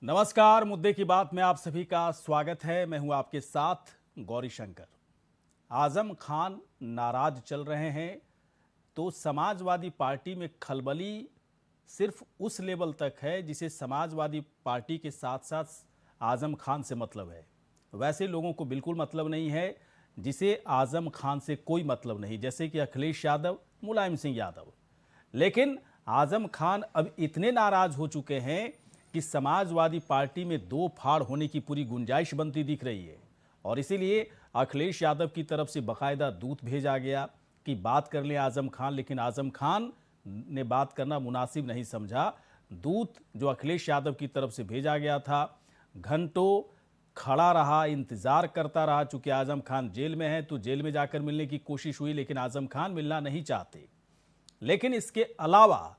नमस्कार, मुद्दे की बात में आप सभी का स्वागत है। मैं हूं आपके साथ गौरी शंकर। आजम खान नाराज चल रहे हैं तो समाजवादी पार्टी में खलबली सिर्फ उस लेवल तक है जिसे समाजवादी पार्टी के साथ साथ आजम खान से मतलब है। वैसे लोगों को बिल्कुल मतलब नहीं है जिसे आजम खान से कोई मतलब नहीं, जैसे कि अखिलेश यादव, मुलायम सिंह यादव। लेकिन आजम खान अब इतने नाराज हो चुके हैं कि समाजवादी पार्टी में दो फाड़ होने की पूरी गुंजाइश बनती दिख रही है और इसीलिए अखिलेश यादव की तरफ से बाकायदा दूत भेजा गया कि बात कर लें आजम खान, लेकिन आजम खान ने बात करना मुनासिब नहीं समझा। दूत जो अखिलेश यादव की तरफ से भेजा गया था घंटों खड़ा रहा, इंतजार करता रहा। चूंकि आजम खान जेल में है तो जेल में जाकर मिलने की कोशिश हुई, लेकिन आजम खान मिलना नहीं चाहते। लेकिन इसके अलावा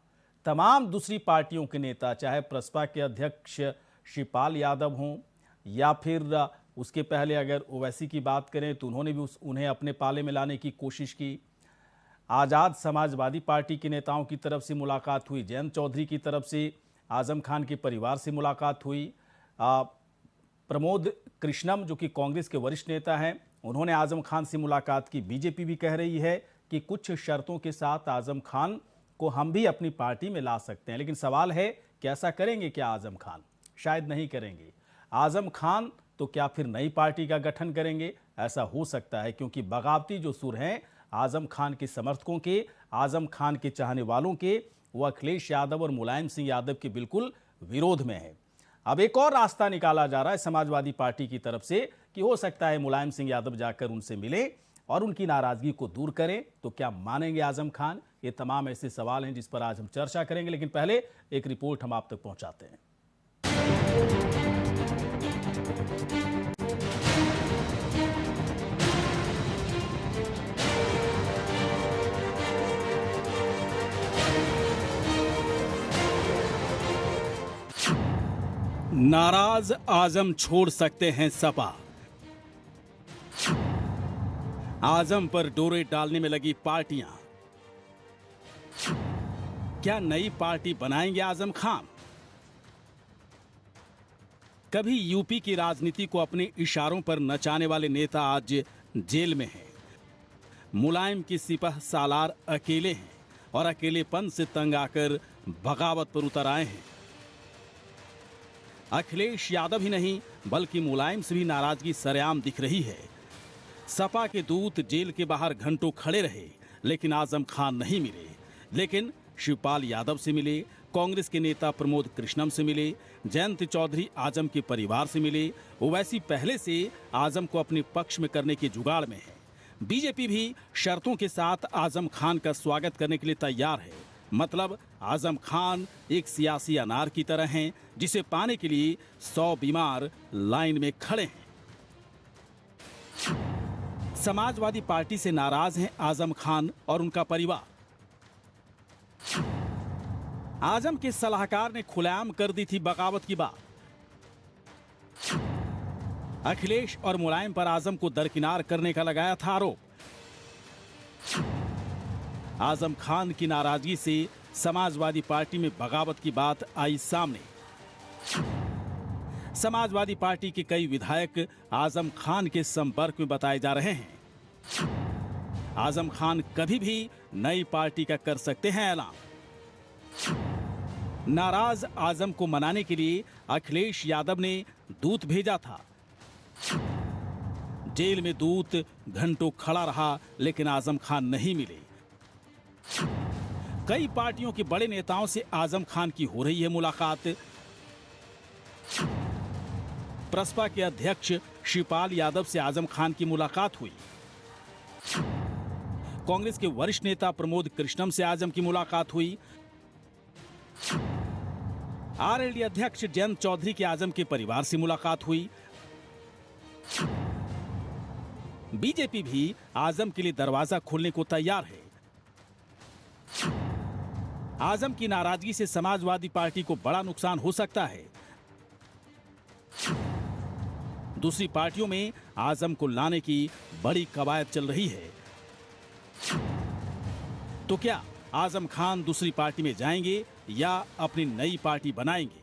तमाम दूसरी पार्टियों के नेता, चाहे प्रसपा के अध्यक्ष शिवपाल यादव हों या फिर उसके पहले अगर ओवैसी की बात करें तो उन्होंने भी उन्हें अपने पाले में लाने की कोशिश की। आज़ाद समाजवादी पार्टी के नेताओं की तरफ से मुलाकात हुई, जयंत चौधरी की तरफ से आजम खान के परिवार से मुलाकात हुई। प्रमोद कृष्णम जो कि कांग्रेस के वरिष्ठ नेता हैं, उन्होंने आजम खान से मुलाकात की। बीजेपी भी कह रही है कि कुछ शर्तों के साथ आजम खान को हम भी अपनी पार्टी में ला सकते हैं। लेकिन सवाल है कि ऐसा करेंगे क्या आजम खान? शायद नहीं करेंगे। आजम खान तो क्या फिर नई पार्टी का गठन करेंगे? ऐसा हो सकता है, क्योंकि बगावती जो सुर हैं आजम खान के समर्थकों के, आजम खान के चाहने वालों के, वो अखिलेश यादव और मुलायम सिंह यादव के बिल्कुल विरोध में है। अब एक और रास्ता निकाला जा रहा है समाजवादी पार्टी की तरफ से कि हो सकता है मुलायम सिंह यादव जाकर उनसे मिले और उनकी नाराजगी को दूर करें। तो क्या मानेंगे आजम खान? ये तमाम ऐसे सवाल हैं जिस पर आज हम चर्चा करेंगे, लेकिन पहले एक रिपोर्ट हम आप तक पहुंचाते हैं। नाराज आजम छोड़ सकते हैं सपा। आजम पर डोरे डालने में लगी पार्टियां। क्या नई पार्टी बनाएंगे आजम खान? कभी यूपी की राजनीति को अपने इशारों पर नचाने वाले नेता आज जेल में हैं। मुलायम की सिपह सालार अकेले हैं और अकेलेपन से तंग आकर बगावत पर उतर आए हैं। अखिलेश यादव ही नहीं बल्कि मुलायम से भी नाराजगी सरेआम दिख रही है। सपा के दूत जेल के बाहर घंटों खड़े रहे, लेकिन आजम खान नहीं मिले। लेकिन शिवपाल यादव से मिले, कांग्रेस के नेता प्रमोद कृष्णम से मिले, जयंत चौधरी आजम के परिवार से मिले। ओवैसी पहले से आजम को अपने पक्ष में करने के जुगाड़ में है। बीजेपी भी शर्तों के साथ आजम खान का स्वागत करने के लिए तैयार है। मतलब आजम खान एक सियासी अनार की तरह हैं जिसे पाने के लिए 100 बीमार लाइन में खड़े हैं। समाजवादी पार्टी से नाराज हैं आजम खान और उनका परिवार। आजम के सलाहकार ने खुलेआम कर दी थी बगावत की बात। अखिलेश और मुलायम पर आजम को दरकिनार करने का लगाया था आरोप। आजम खान की नाराजगी से समाजवादी पार्टी में बगावत की बात आई सामने। समाजवादी पार्टी के कई विधायक आजम खान के संपर्क में बताए जा रहे हैं। आजम खान कभी भी नई पार्टी का कर सकते हैं ऐलान। नाराज आजम को मनाने के लिए अखिलेश यादव ने दूत भेजा था। जेल में दूत घंटों खड़ा रहा, लेकिन आजम खान नहीं मिले। कई पार्टियों के बड़े नेताओं से आजम खान की हो रही है मुलाकात। प्रसपा के अध्यक्ष शिवपाल यादव से आजम खान की मुलाकात हुई। कांग्रेस के वरिष्ठ नेता प्रमोद कृष्णम से आजम की मुलाकात हुई। आरएलडी अध्यक्ष जयंत चौधरी के आजम के परिवार से मुलाकात हुई। बीजेपी भी आजम के लिए दरवाजा खोलने को तैयार है। आजम की नाराजगी से समाजवादी पार्टी को बड़ा नुकसान हो सकता है। दूसरी पार्टियों में आजम को लाने की बड़ी कवायद चल रही है। तो क्या आजम खान दूसरी पार्टी में जाएंगे या अपनी नई पार्टी बनाएंगे?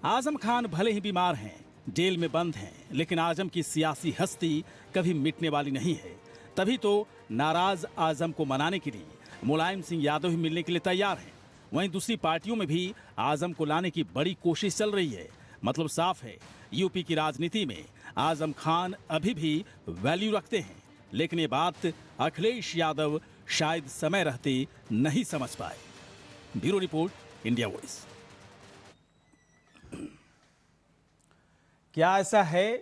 आजम खान भले ही बीमार हैं, जेल में बंद हैं, लेकिन आजम की सियासी हस्ती कभी मिटने वाली नहीं है। तभी तो नाराज आजम को मनाने के लिए मुलायम सिंह यादव ही मिलने के लिए तैयार हैं। वहीं दूसरी पार्टियों में भी आजम को लाने की बड़ी कोशिश चल रही है। मतलब साफ है, यूपी की राजनीति में आजम खान अभी भी वैल्यू रखते हैं। लेकिन ये बात अखिलेश यादव शायद समय रहते नहीं समझ पाए। Bureau report, India voice. क्या ऐसा है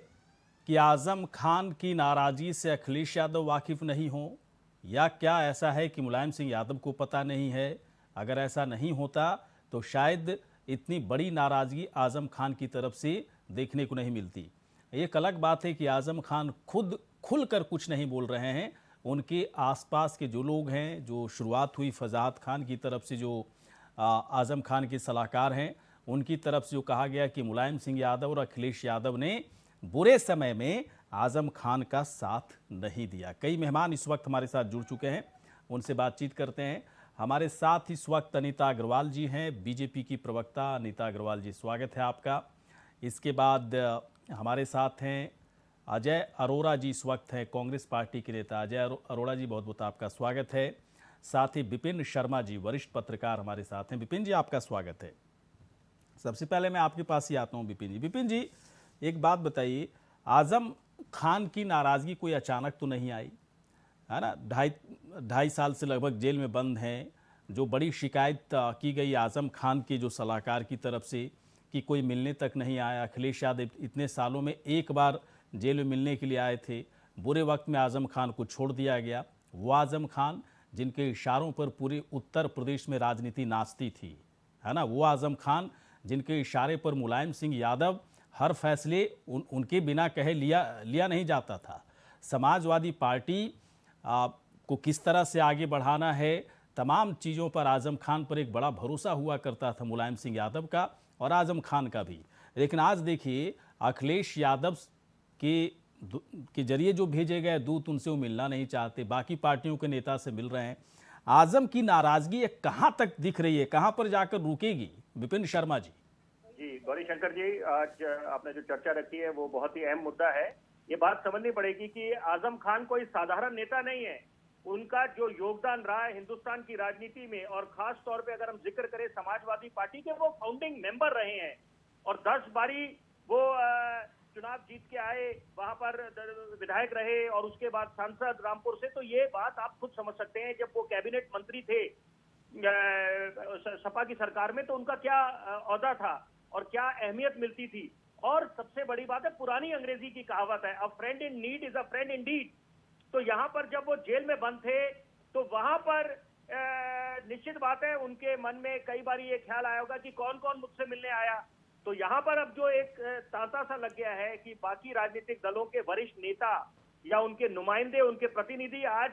कि आजम खान की नाराजगी से अखिलेश यादव वाकिफ नहीं हो, या क्या ऐसा है कि मुलायम सिंह यादव को पता नहीं है? अगर ऐसा नहीं होता तो शायद इतनी बड़ी नाराजगी आजम खान की तरफ से देखने को नहीं मिलती। एक अलग बात है कि आजम खान खुद खुलकर कुछ नहीं बोल रहे हैं। उनके आसपास के जो लोग हैं, जो शुरुआत हुई फजात खान की तरफ से, जो आजम खान के सलाहकार हैं, उनकी तरफ से जो कहा गया कि मुलायम सिंह यादव और अखिलेश यादव ने बुरे समय में आजम खान का साथ नहीं दिया। कई मेहमान इस वक्त हमारे साथ जुड़ चुके हैं, उनसे बातचीत करते हैं। हमारे साथ इस वक्त अनीता अग्रवाल जी हैं, बीजेपी की प्रवक्ता। अनीता अग्रवाल जी, स्वागत है आपका। इसके बाद हमारे साथ हैं अजय अरोड़ा जी, इस वक्त हैं कांग्रेस पार्टी के नेता। अजय अरोड़ा जी, बहुत बहुत आपका स्वागत है। साथ ही विपिन शर्मा जी, वरिष्ठ पत्रकार, हमारे साथ हैं। विपिन जी, आपका स्वागत है। सबसे पहले मैं आपके पास ही आता हूं विपिन जी। विपिन जी, एक बात बताइए, आजम खान की नाराजगी कोई अचानक तो नहीं आई, है ना? ढाई साल से लगभग जेल में बंद हैं। जो बड़ी शिकायत की गई आजम खान के जो सलाहकार की तरफ से कि कोई मिलने तक नहीं आया। अखिलेश यादव इतने सालों में एक बार जेल में मिलने के लिए आए थे। बुरे वक्त में आजम खान को छोड़ दिया गया। वो आजम खान जिनके इशारों पर पूरे उत्तर प्रदेश में राजनीति नाचती थी, है ना? वो आजम खान जिनके इशारे पर मुलायम सिंह यादव हर फैसले उनके बिना कहे लिया नहीं जाता था। समाजवादी पार्टी को किस तरह से आगे बढ़ाना है, तमाम चीज़ों पर आजम खान पर एक बड़ा भरोसा हुआ करता था मुलायम सिंह यादव का और आजम खान का भी। लेकिन आज देखिए, अखिलेश यादव के जरिए जो भेजे गए दूत, उनसे वो मिलना नहीं चाहते, बाकी पार्टियों के नेता से मिल रहे हैं। आजम की नाराजगी कहाँ तक दिख रही है, कहाँ पर जाकर रुकेगी? विपिन शर्मा जी। जी, गौरी शंकर जी, आज आपने जो चर्चा रखी है वो बहुत ही अहम मुद्दा है। ये बात समझनी पड़ेगी कि आजम खान कोई साधारण नेता नहीं है। उनका जो योगदान रहा है हिंदुस्तान की राजनीति में, और खास तौर पे अगर हम जिक्र करें समाजवादी पार्टी के, वो फाउंडिंग मेंबर रहे हैं और 10 बारी वो चुनाव जीत के आए, वहां पर विधायक रहे और उसके बाद सांसद रामपुर से। तो ये बात आप खुद समझ सकते हैं, जब वो कैबिनेट मंत्री थे सपा की सरकार में, तो उनका क्या औहदा था और क्या अहमियत मिलती थी। और सबसे बड़ी बात है, पुरानी अंग्रेजी की कहावत है, a friend in need is a friend in deed. तो यहाँ पर जब वो जेल में बंद थे, तो वहां पर निश्चित बात है उनके मन में कई बार ये ख्याल आया होगा कि कौन कौन मुझसे मिलने आया। तो यहाँ पर अब जो एक तांता सा लग गया है कि बाकी राजनीतिक दलों के वरिष्ठ नेता या उनके नुमाइंदे, उनके प्रतिनिधि आज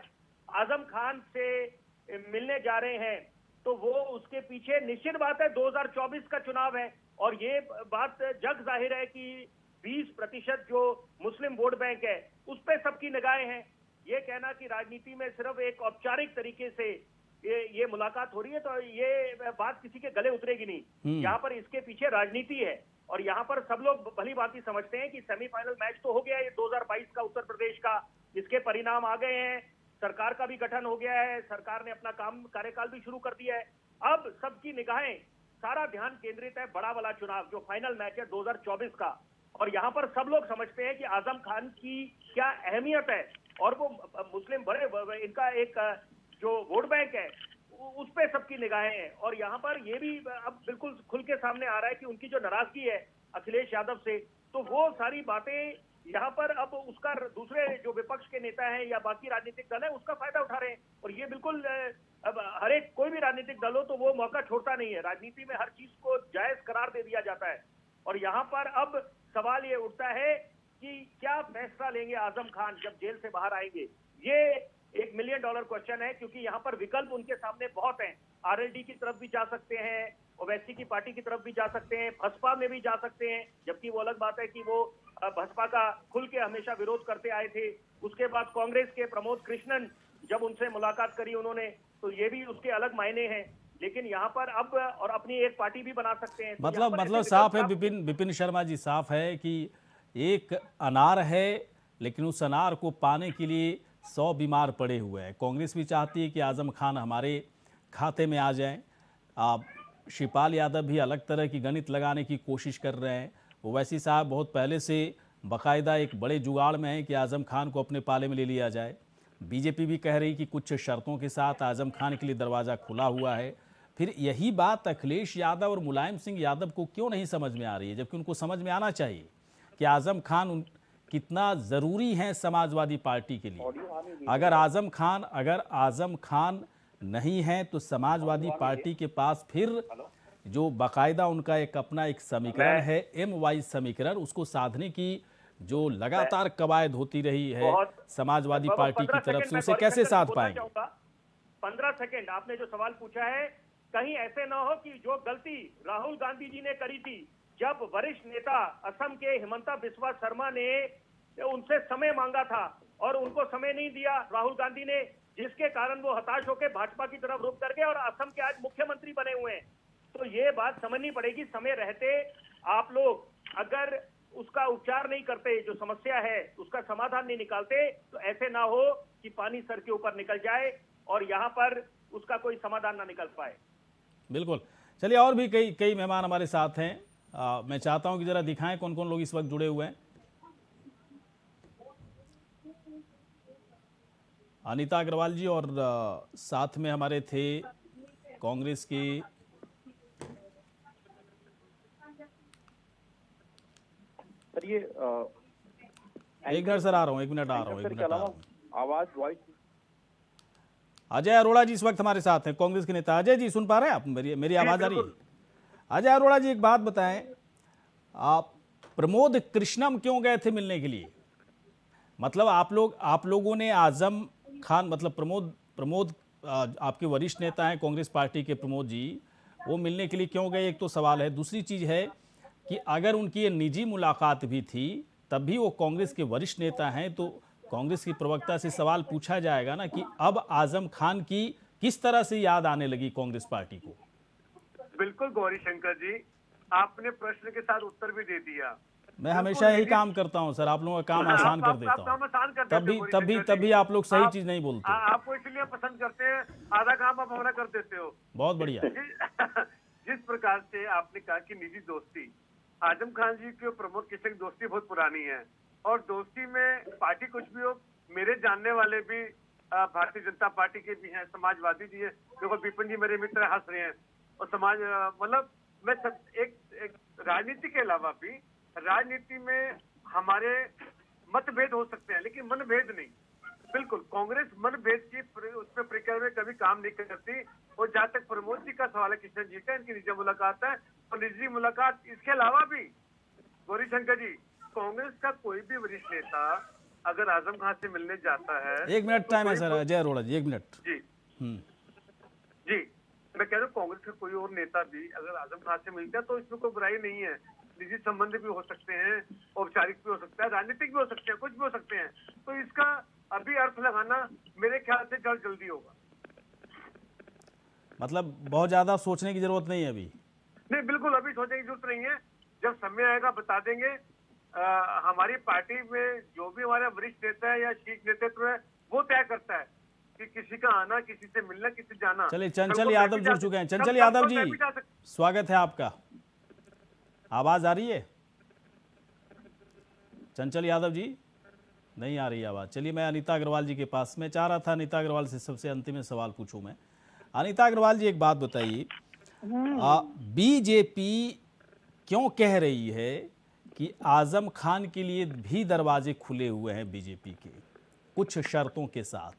आजम खान से मिलने जा रहे हैं, तो वो उसके पीछे निश्चित बात है 2024 का चुनाव है। और ये बात जग जाहिर है कि 20% जो मुस्लिम वोट बैंक है उस पे सबकी निगाहें हैं। ये कहना कि राजनीति में सिर्फ एक औपचारिक तरीके से ये मुलाकात हो रही है, तो ये बात किसी के गले उतरेगी नहीं। यहाँ पर इसके पीछे राजनीति है और यहाँ पर सब लोग भली भांति समझते हैं कि सेमीफाइनल मैच तो हो गया है 2022 का उत्तर प्रदेश का, इसके परिणाम आ गए हैं, सरकार का भी गठन हो गया है, सरकार ने अपना कार्यकाल भी शुरू कर दिया है। अब सबकी निगाहें, सारा ध्यान केंद्रित है बड़ा वाला चुनाव जो फाइनल मैच है 2024 का। और यहाँ पर सब लोग समझते हैं कि आजम खान की क्या अहमियत है और वो मुस्लिम बड़े इनका एक जो वोट बैंक है उस पे सबकी निगाहें हैं। और यहाँ पर ये भी अब बिल्कुल खुल के सामने आ रहा है कि उनकी जो नाराजगी है अखिलेश यादव से, तो वो सारी बातें यहाँ पर अब उसका दूसरे जो विपक्ष के नेता हैं या बाकी राजनीतिक दल है उसका फायदा उठा रहे हैं। और ये बिल्कुल अब हर एक कोई भी राजनीतिक दल हो तो वो मौका छोड़ता नहीं है। राजनीति में हर चीज को जायज करार दे दिया जाता है। और यहाँ पर अब सवाल ये उठता है कि क्या फैसला लेंगे आजम खान जब जेल से बाहर आएंगे। ये $1 मिलियन क्वेश्चन है, क्योंकि यहाँ पर विकल्प उनके सामने बहुत हैं। आरएलडी की तरफ भी जा सकते हैं, ओवैसी की पार्टी की तरफ भी जा सकते हैं, बसपा में भी जा सकते हैं, जबकि वो अलग बात है कि वो बसपा का खुल के हमेशा विरोध करते आए थे। उसके बाद कांग्रेस के प्रमोद कृष्णन, जब उनसे मुलाकात करी उन्होंने, तो ये भी उसके अलग मायने हैं। लेकिन यहाँ पर अब और अपनी एक पार्टी भी बना सकते हैं। तो यहाँ मतलब पर ऐसे साफ है विकल्प विपिन शर्मा जी, साफ है कि एक अनार है, लेकिन उस अनार को पाने के लिए 100 बीमार पड़े हुए हैं। कांग्रेस भी चाहती है कि आजम खान हमारे खाते में आ जाएं। आप शिवपाल यादव भी अलग तरह की गणित लगाने की कोशिश कर रहे हैं। ओवैसी साहब बहुत पहले से बाकायदा एक बड़े जुगाड़ में है कि आजम खान को अपने पाले में ले लिया जाए। बीजेपी भी कह रही कि कुछ शर्तों के साथ आजम खान के लिए दरवाज़ा खुला हुआ है। फिर यही बात अखिलेश यादव और मुलायम सिंह यादव को क्यों नहीं समझ में आ रही है, जबकि उनको समझ में आना चाहिए कि आजम खान कितना ज़रूरी है समाजवादी पार्टी के लिए। अगर आजम खान नहीं है तो समाजवादी पार्टी के पास फिर जो बाकायदा उनका एक अपना एक समीकरण है, MY समीकरण, उसको साधने की जो लगातार कवायद होती रही है समाजवादी पार्टी की तरफ से, उसे कैसे साध पाएंगे? 15 सेकंड आपने जो सवाल पूछा है, कहीं ऐसे ना हो कि जो गलती राहुल गांधी जी ने करी थी जब वरिष्ठ नेता असम के हिमंता बिस्वा शर्मा ने उनसे समय मांगा था और उनको समय नहीं दिया राहुल गांधी ने, जिसके कारण वो हताश होकर भाजपा की तरफ रुख कर गए और असम के आज मुख्यमंत्री बने हुए हैं। तो ये बात समझनी पड़ेगी, समय रहते आप लोग अगर उसका उपचार नहीं करते, जो समस्या है उसका समाधान नहीं निकालते, तो ऐसे ना हो कि पानी सर के ऊपर निकल जाए और यहाँ पर उसका कोई समाधान ना निकल पाए। बिल्कुल। चलिए, और भी कई मेहमान हमारे साथ हैं। मैं चाहता हूं कि जरा दिखाएं कौन कौन लोग इस वक्त जुड़े हुए हैं। अनीता अग्रवाल जी और साथ में हमारे थे कांग्रेस की ये एक मिनट सर, आ रहा हूँ, एक मिनट आ रहा हूँ। आवाज वॉइस अजय अरोड़ा जी इस वक्त हमारे साथ हैं, कांग्रेस के नेता। अजय जी, सुन पा रहे हैं आप? मेरी आवाज आ रही है? अजय अरोड़ा जी, एक बात बताएं, आप प्रमोद कृष्णम क्यों गए थे मिलने के लिए? मतलब आप लोगों ने आजम खान, मतलब प्रमोद आपके वरिष्ठ नेता हैं कांग्रेस पार्टी के प्रमोद जी, वो मिलने के लिए क्यों गए, एक तो सवाल है। दूसरी चीज है कि अगर उनकी ये निजी मुलाकात भी थी तब भी वो कांग्रेस के वरिष्ठ नेता हैं, तो कांग्रेस की प्रवक्ता से सवाल पूछा जाएगा ना कि अब आजम खान की किस तरह से याद आने लगी कांग्रेस पार्टी को। बिल्कुल गौरी शंकर जी, आपने प्रश्न के साथ उत्तर भी दे दिया। मैं हमेशा यही काम करता हूँ सर, आप लोगों का काम आसान कर देता हूँ, तब भी आप लोग सही चीज नहीं बोलते। आपको इसलिए पसंद करते हैं, आधा काम आप हमारा कर देते हो। बहुत बढ़िया। जिस प्रकार से आपने कहा कि निजी दोस्ती, आजम खान जी की और प्रमोद कृष्ण की दोस्ती बहुत पुरानी है और दोस्ती में पार्टी कुछ भी हो, मेरे जानने वाले भी भारतीय जनता पार्टी के भी हैं, समाजवादी भी है। देखो विपिन जी मेरे मित्र हंस रहे हैं, और समाज मतलब मैं सब एक राजनीति के अलावा भी, राजनीति में हमारे मतभेद हो सकते हैं लेकिन मनभेद नहीं। बिल्कुल कांग्रेस मनभेद की उसमें प्रक्रिया में कभी काम नहीं करती। और जहां तक प्रमोद जी का सवाल है, कृष्ण जी का, इनकी निजी मुलाकात है और निजी मुलाकात इसके अलावा भी गौरी शंकर जी, कांग्रेस का कोई भी वरिष्ठ नेता अगर आजम खान से मिलने जाता है, 1 मिनट टाइम है सर। अजय अरोड़ा जी, 1 मिनट। जी जी, मैं कह रहा हूँ कांग्रेस का कोई और नेता भी अगर आजम खान से मिलता है तो इसमें कोई बुराई नहीं है। निजी संबंध भी हो सकते हैं, औपचारिक भी हो सकता है, राजनीतिक भी हो सकते हैं, कुछ भी हो सकते हैं। तो इसका अभी अर्थ लगाना मेरे ख्याल से जल्दी होगा। मतलब बहुत ज्यादा सोचने की जरूरत नहीं है अभी? नहीं, बिल्कुल अभी सोचने की जरूरत नहीं है। जब समय आएगा बता देंगे। हमारी पार्टी में जो भी हमारा वरिष्ठ नेता है या शीर्ष नेतृत्व है, वो तय करता है कि किसी का आना, किसी से मिलना, किसी से जाना। चलिए, चंचल यादव जुड़ चुके हैं। चंचल यादव जी, स्वागत है आपका। आवाज आ रही है चंचल यादव जी? नहीं आ रही आवाज। चलिए, मैं अनीता अग्रवाल जी के पास, मैं चाह रहा था अनीता अग्रवाल से सबसे अंतिम में सवाल पूछूं मैं। अनीता अग्रवाल जी, एक बात बताइए, बीजेपी क्यों कह रही है कि आजम खान के लिए भी दरवाजे खुले हुए हैं बीजेपी के, कुछ शर्तों के साथ?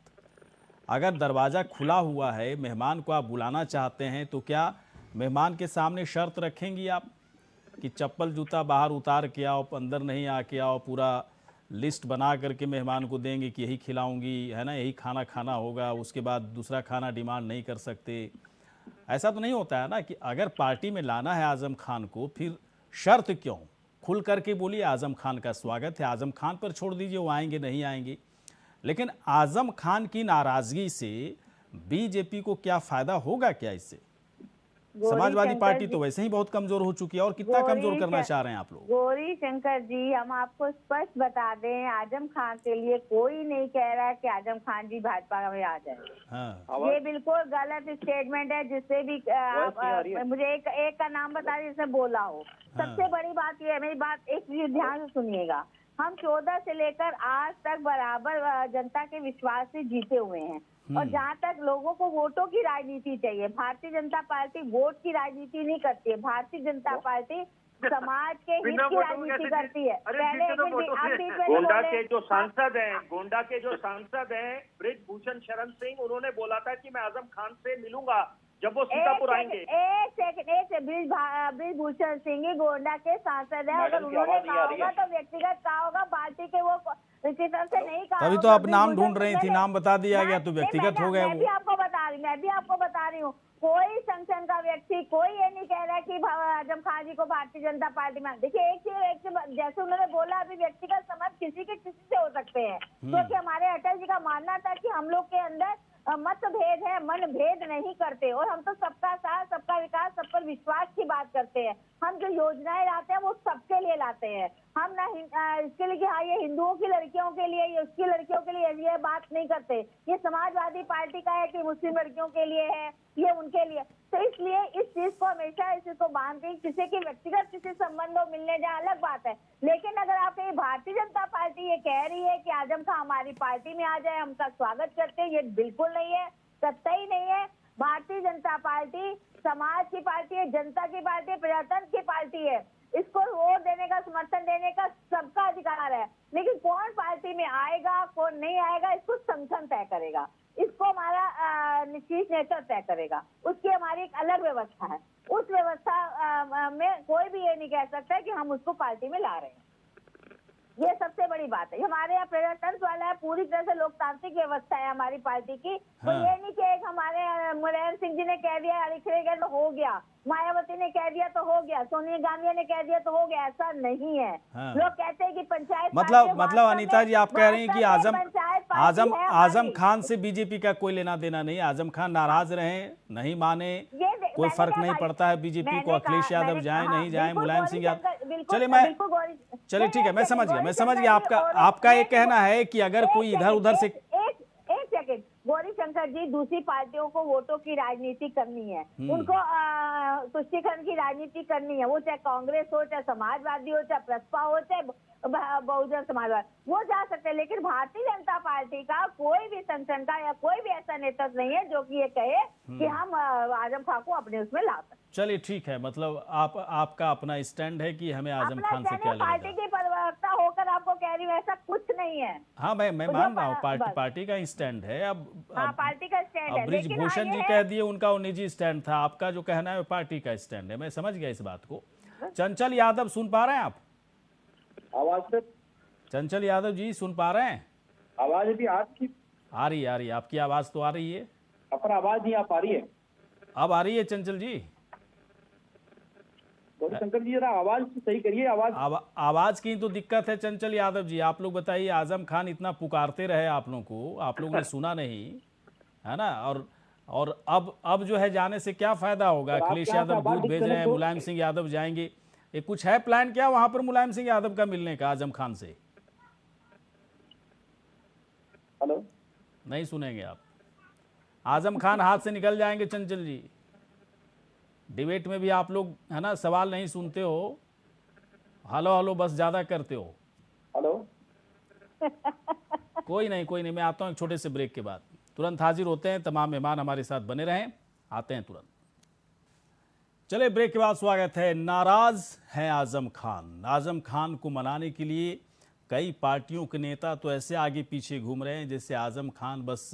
अगर दरवाज़ा खुला हुआ है, मेहमान को आप बुलाना चाहते हैं, तो क्या मेहमान के सामने शर्त रखेंगी आप कि चप्पल जूता बाहर उतार के आओ, अंदर नहीं आके आओ, पूरा लिस्ट बना करके मेहमान को देंगे कि यही खिलाऊंगी, है ना, यही खाना खाना होगा, उसके बाद दूसरा खाना डिमांड नहीं कर सकते? ऐसा तो नहीं होता है ना कि अगर पार्टी में लाना है आजम खान को, फिर शर्त क्यों? खुल करके बोलिए, आजम खान का स्वागत है, आजम खान पर छोड़ दीजिए वो आएंगे नहीं आएंगे। लेकिन आजम खान की नाराजगी से बीजेपी को क्या फायदा होगा क्या इससे? समाजवादी शंकर पार्टी जी- तो वैसे ही बहुत कमजोर हो चुकी है, और कितना गौरी कमजोर करना श- चाह रहे हैं आप लोग? गौरी शंकर जी, हम आपको स्पष्ट बता दें, आजम खान के लिए कोई नहीं कह रहा है कि आजम खान जी भाजपा में आ जाए। हाँ, ये बिल्कुल गलत स्टेटमेंट है, जिससे भी वॉइस नहीं आ रही है। मुझे एक का नाम बता दीजिए जिसने बोला हो। सबसे बड़ी बात ये है, मेरी बात एक चीज ध्यान से सुनिएगा, हम 14 से लेकर आज तक बराबर जनता के विश्वास से जीते हुए हैं। और जहाँ तक लोगों को वोटों की राजनीति चाहिए, भारतीय जनता पार्टी वोट की राजनीति नहीं करती है। भारतीय जनता पार्टी समाज के हित बिना की वोटों राजनीति कैसे करती है। अरे पहले जीते तो एक मिनट, वोटों आप से। बीच में गोंडा बोले। के जो सांसद हैं, गोंडा के जो सांसद हैं ब्रिजभूषण शरण सिंह, उन्होंने बोला था कि मैं आजम खान से मिलूंगा जब वो सीतापुर आएंगे। एक सेकंड, ब्रिजभूषण सिंह ही गोंडा के सांसद है। अगर मैडम की उन्होंने आवाज नहीं कहा आ रही होगा है। तो व्यक्तिगत कहा होगा, पार्टी के वो किसी तरह से नहीं कहा तभी तो होगा। आप नाम ब्रिजभूषण ढूंढ रही सिंह थी, ने- नाम बता दिया गया तो नहीं, व्यक्तिगत हो गए मैं भी वो। आपको बता रही हूँ, कोई संगठन का व्यक्ति कोई ये नहीं कह रहा कि आजम खान जी को भारतीय जनता पार्टी में। देखिए, एक चीज जैसे उन्होंने बोला, अभी व्यक्तिगत समझ किसी से हो सकते हैं, क्योंकि हमारे अटल जी का मानना था कि हम लोग के अंदर मतभेद है, मन भेद नहीं करते, और हम तो सबका साथ, सबका विकास, सब पर विश्वास की बात करते हैं। हम जो योजनाएं लाते हैं वो सबके लिए लाते हैं। हम ना इसके लिए कि हाँ ये हिंदुओं की लड़कियों के लिए, ये उसकी लड़कियों के लिए, ये बात नहीं करते। ये समाजवादी पार्टी का है कि मुस्लिम लड़कियों के लिए है, ये उनके लिए। तो इसलिए इस चीज को हमेशा, इस चीज को बांधते, किसी की व्यक्तिगत किसी संबंध हो, मिलने जाए अलग बात है। लेकिन अगर आप ये भारतीय जनता पार्टी ये कह रही है कि आजम खान हमारी पार्टी में आ जाए, हम उसका स्वागत करते हैं, ये बिल्कुल नहीं है, सच्चाई नहीं है। भारतीय जनता पार्टी समाज की पार्टी है, जनता की पार्टी है, प्रजातंत्र की पार्टी है। इसको वोट देने का, समर्थन देने का सबका अधिकार है। लेकिन कौन पार्टी में आएगा, कौन नहीं आएगा, इसको संगठन तय करेगा, इसको हमारा शीर्ष नेतृत्व तय करेगा। उसकी हमारी एक अलग व्यवस्था है। उस व्यवस्था में कोई भी ये नहीं कह सकता कि हम उसको पार्टी में ला रहे हैं। ये सबसे बड़ी बात है। हमारे यहाँ प्रजातंत्र वाला है, पूरी तरह से लोकतांत्रिक व्यवस्था है हमारी पार्टी की। तो ये नहीं कि एक हमारे मुलायम सिंह जी ने कह दिया, अड़िखड़े गए तो हो गया, मायावती ने कह दिया तो हो गया, सोनिया गांधी ने कह दिया तो हो गया, ऐसा नहीं है। लोग कहते हैं कि पंचायत मतलब अनीता जी, आप कह रही हैं कि आजम खान से बीजेपी का कोई लेना देना नहीं। आजम खान नाराज रहे, नहीं माने, कोई फर्क नहीं पड़ता है बीजेपी को। अखिलेश यादव जाए नहीं जाए, मुलायम सिंह यादव, चलिए ठीक है, मैं समझ गया आपका ये कहना है कि अगर कोई इधर उधर से। एक सेकंड, गौरी शंकर जी, दूसरी पार्टियों को वोटों की राजनीति करनी है, उनको तुष्टीकरण की राजनीति करनी है, वो चाहे कांग्रेस हो, चाहे समाजवादी हो, चाहे प्रसपा हो, चाहे बहुजन समाजवाद, वो जा सकते हैं। लेकिन भारतीय जनता पार्टी का कोई भी संगठन का या कोई भी ऐसा नेतृत्व नहीं है जो कि ये कहे कि हम आजम खान को अपने उसमें ला सकते। चलिए ठीक है, मतलब आपका अपना स्टैंड है कि हमें आजम खान से क्या लेना। पार्टी की प्रवक्ता होकर आपको कह रही हूँ, ऐसा कुछ नहीं है। हाँ, मैं मान रहा हूँ, पार्टी का स्टैंड है। अब पार्टी का स्टैंड है। ब्रिजभूषण जी कह दिए उनका वो निजी स्टैंड था, आपका जो कहना है वो पार्टी का स्टैंड है। मैं समझ गया इस बात को। चंचल यादव सुन पा रहे हैं आप? आवाज से चंचल यादव जी सुन पा रहे हैं? आवाज अभी आपकी आ रही है, आपकी आवाज तो आ रही है, पर आवाज नहीं आ पा रही है। अब आ रही है चंचल जी? गौरी शंकर जी जरा आवाज सही करिए। आवाज की तो दिक्कत है चंचल यादव जी। आप लोग बताइए, आजम खान इतना पुकारते रहे आप लोगों को, आप लोगों ने सुना नहीं है ना, और अब जो है जाने से क्या फायदा होगा? अखिलेश यादव दूध भेज रहे हैं, मुलायम सिंह यादव जाएंगे, ये कुछ है प्लान क्या वहां पर मुलायम सिंह यादव का मिलने का आजम खान से? हेलो, नहीं सुनेंगे आप? आजम खान हाथ से निकल जाएंगे चंचल जी। डिबेट में भी आप लोग है ना सवाल नहीं सुनते हो, हेलो बस ज्यादा करते हो। हेलो कोई नहीं, मैं आता हूं एक छोटे से ब्रेक के बाद, तुरंत हाजिर होते हैं। तमाम मेहमान हमारे साथ बने रहें, आते हैं तुरंत। चले ब्रेक के बाद स्वागत है। नाराज हैं आजम खान। आजम खान को मनाने के लिए कई पार्टियों के नेता तो ऐसे आगे पीछे घूम रहे हैं जैसे आजम खान बस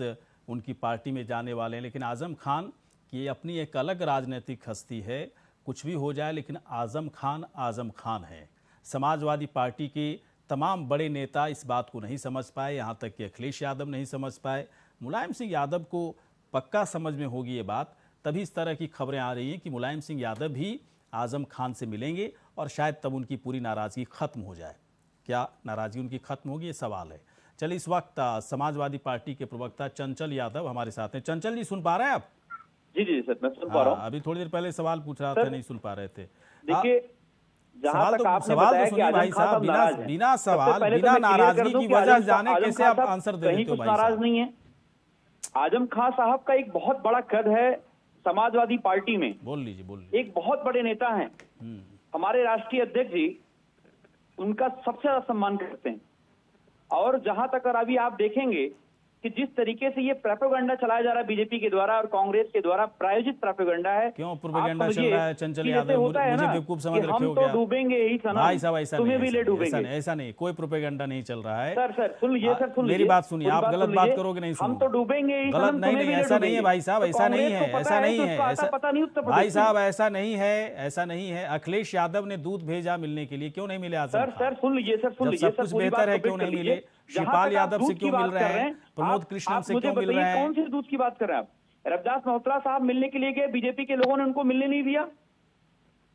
उनकी पार्टी में जाने वाले हैं। लेकिन आजम खान की अपनी एक अलग राजनीतिक हस्ती है। कुछ भी हो जाए लेकिन आजम खान है। समाजवादी पार्टी के तमाम बड़े नेता इस बात को नहीं समझ पाए, यहाँ तक कि अखिलेश यादव नहीं समझ पाए। मुलायम सिंह यादव को पक्का समझ में होगी ये बात, तभी इस तरह की खबरें आ रही हैं कि मुलायम सिंह यादव भी आजम खान से मिलेंगे और शायद तब उनकी पूरी नाराज़गी खत्म हो जाए। क्या नाराज़गी उनकी खत्म होगी, ये सवाल है। चलिए इस वक्त समाजवादी पार्टी के प्रवक्ता चंचल यादव हमारे साथ हैं। चंचल जी सुन पा रहे हैं आप? जी जी सर, मैं सुन पा रहा हूँ। अभी थोड़ी देर पहले सवाल पूछ रहा था, सर, नहीं सुन पा रहे थे। देखिए, जहां तक आपने सवाल बताया तो कि सुनिए आजम भाई खान साहब, साहब बिना नाराज हैं। बिना सबसे सवाल पहले तो बिना मैं क्लियर कर नाराजगी दूं की कि वजह आजम जाने आजम कैसे खान आप साहब आंसर दे कहीं देते हो कुछ भाई नाराज साहब? नहीं है। आजम खान साहब का एक बहुत बड़ा कद है समाजवादी पार्टी में, बोल लीजिए। एक बहुत बड़े नेता हैं। हमारे राष्ट्रीय अध्यक्ष जी उनका सबसे ज्यादा सम्मान करते हैं। और जहां तक अभी आप देखेंगे कि जिस तरीके से ये प्रोपेगेंडा चलाया जा रहा है बीजेपी के द्वारा और कांग्रेस के द्वारा प्रायोजित प्रोपेगेंडा है। क्यों प्रोपेगेंडा चल रहा है चंचल यादव? जैसे होता है मुझे ना बेवकूफ समझ कि रखे हो हम तो क्या डूबेंगे ही सनम, भाई साहब? ऐसा तुम्हें नहीं, भी ले डूबेंगे। ऐसा नहीं, कोई प्रोपेगेंडा नहीं चल रहा है। सर सुन लीजिए, सर सुन लीजिए, मेरी बात सुनिए, आप गलत बात करोगे नहीं, हम तो डूबेंगे ही गलत सनम, नहीं, तुम्हें भी ले ऐसा नहीं है डूबेंगे। भाई साहब, तो ऐसा नहीं कांग्रेस है, को पता ऐसा नहीं तो है, उसका ऐसा पता नहीं उत्तर प्रदेश भाई में। साहब ऐसा नहीं है, ऐसा नहीं है। अखिलेश यादव ने दूध भेजा मिलने के लिए, क्यों नहीं मिले आजम खान? सर सुन लीजिए, सर सुन जब लीजिए, सब सर कुछ पूरी बेहतर है बात क्यों complete नहीं कर मिले? लीजिए। जहां शिवपाल तक आप यादव से दूध की क्यों बात मिल रहे कर हैं? प्रमोद कृष्णम आप से मुझे क्यों मिल बताइए रहे हैं? कौन सी दूध की बात कर रहे हैं आप? रविदास मल्होत्रा साहब मिलने के लिए गए, बीजेपी के लोगों ने उनको मिलने नहीं दिया।